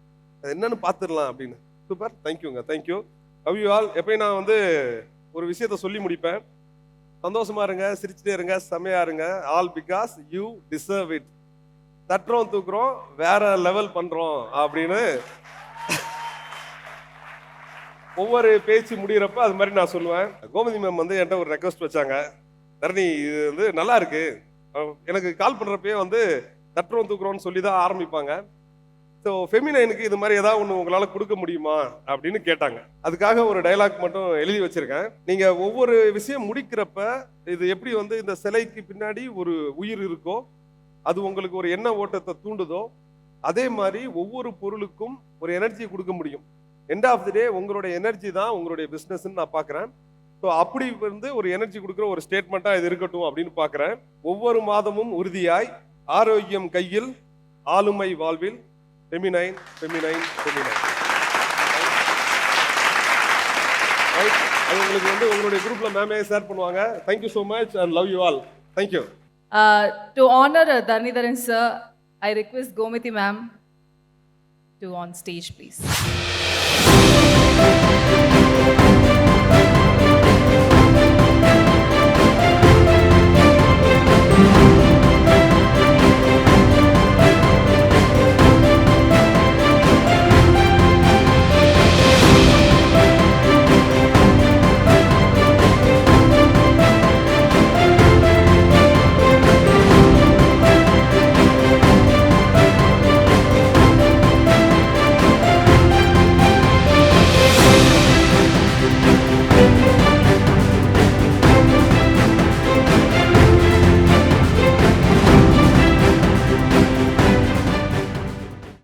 Speaker 1: அது என்னன்னு பார்த்துடலாம் அப்படின்னு. சூப்பர், தேங்க்யூங்க, தேங்க்யூ. Love you all. எப்பயும் நான் வந்து ஒரு விஷயத்த சொல்லி முடிப்பேன். சந்தோஷமா இருங்க, சிரிச்சுட்டே இருங்க, செமையா இருங்க. All because you deserve it. தட்டுறோம், தூக்குறோம், வேற லெவல் பண்றோம் அப்படின்னு ஒவ்வொரு பேச்சு முடிகிறப்ப அது மாதிரி நான் சொல்லுவேன். கோமதி மேம் வந்து என்கிட்ட ஒரு ரெக்வஸ்ட் வச்சாங்க, தரணி இது வந்து நல்லா இருக்கு. எனக்கு கால் பண்றப்பயே வந்து தட்டுறோம் தூக்குறோம்னு சொல்லி தான் ஆரம்பிப்பாங்க. ஸோ ஃபெமினைனுக்கு இது மாதிரி ஏதாவது ஒன்று உங்களால் கொடுக்க முடியுமா அப்படின்னு கேட்டாங்க. அதுக்காக ஒரு டைலாக் மட்டும் எழுதி வச்சிருக்கேன். நீங்க ஒவ்வொரு விஷயம் முடிக்கிறப்ப இது எப்படி வந்து இந்த சிலைக்கு பின்னாடி ஒரு உயிர் இருக்கோ, அது உங்களுக்கு ஒரு எண்ண ஓட்டத்தை தூண்டுதோ, அதே மாதிரி ஒவ்வொரு பொருளுக்கும் ஒரு எனர்ஜியை கொடுக்க முடியும். எண்ட் ஆஃப் தி டே உங்களுடைய எனர்ஜி தான் உங்களுடைய பிஸ்னஸ்ன்னு நான் பார்க்குறேன். ஸோ அப்படி வந்து ஒரு எனர்ஜி கொடுக்குற ஒரு ஸ்டேட்மெண்ட்டாக இது இருக்கட்டும் அப்படின்னு பார்க்குறேன். ஒவ்வொரு மாதமும் உறுதியாய், ஆரோக்கியம் கையில், ஆளுமை வாழ்வில், ஃபெமினைன் ஃபெமினைன் ஃபெமினைன். ரைட்? அது உங்களுக்கு வந்து உங்களுடைய குரூப்ல மேமே ஷேர் பண்ணுவாங்க. Thank you so much and love you all. Thank you.
Speaker 2: To honor Dhanidharan sir, I request Gomati ma'am to on stage, please.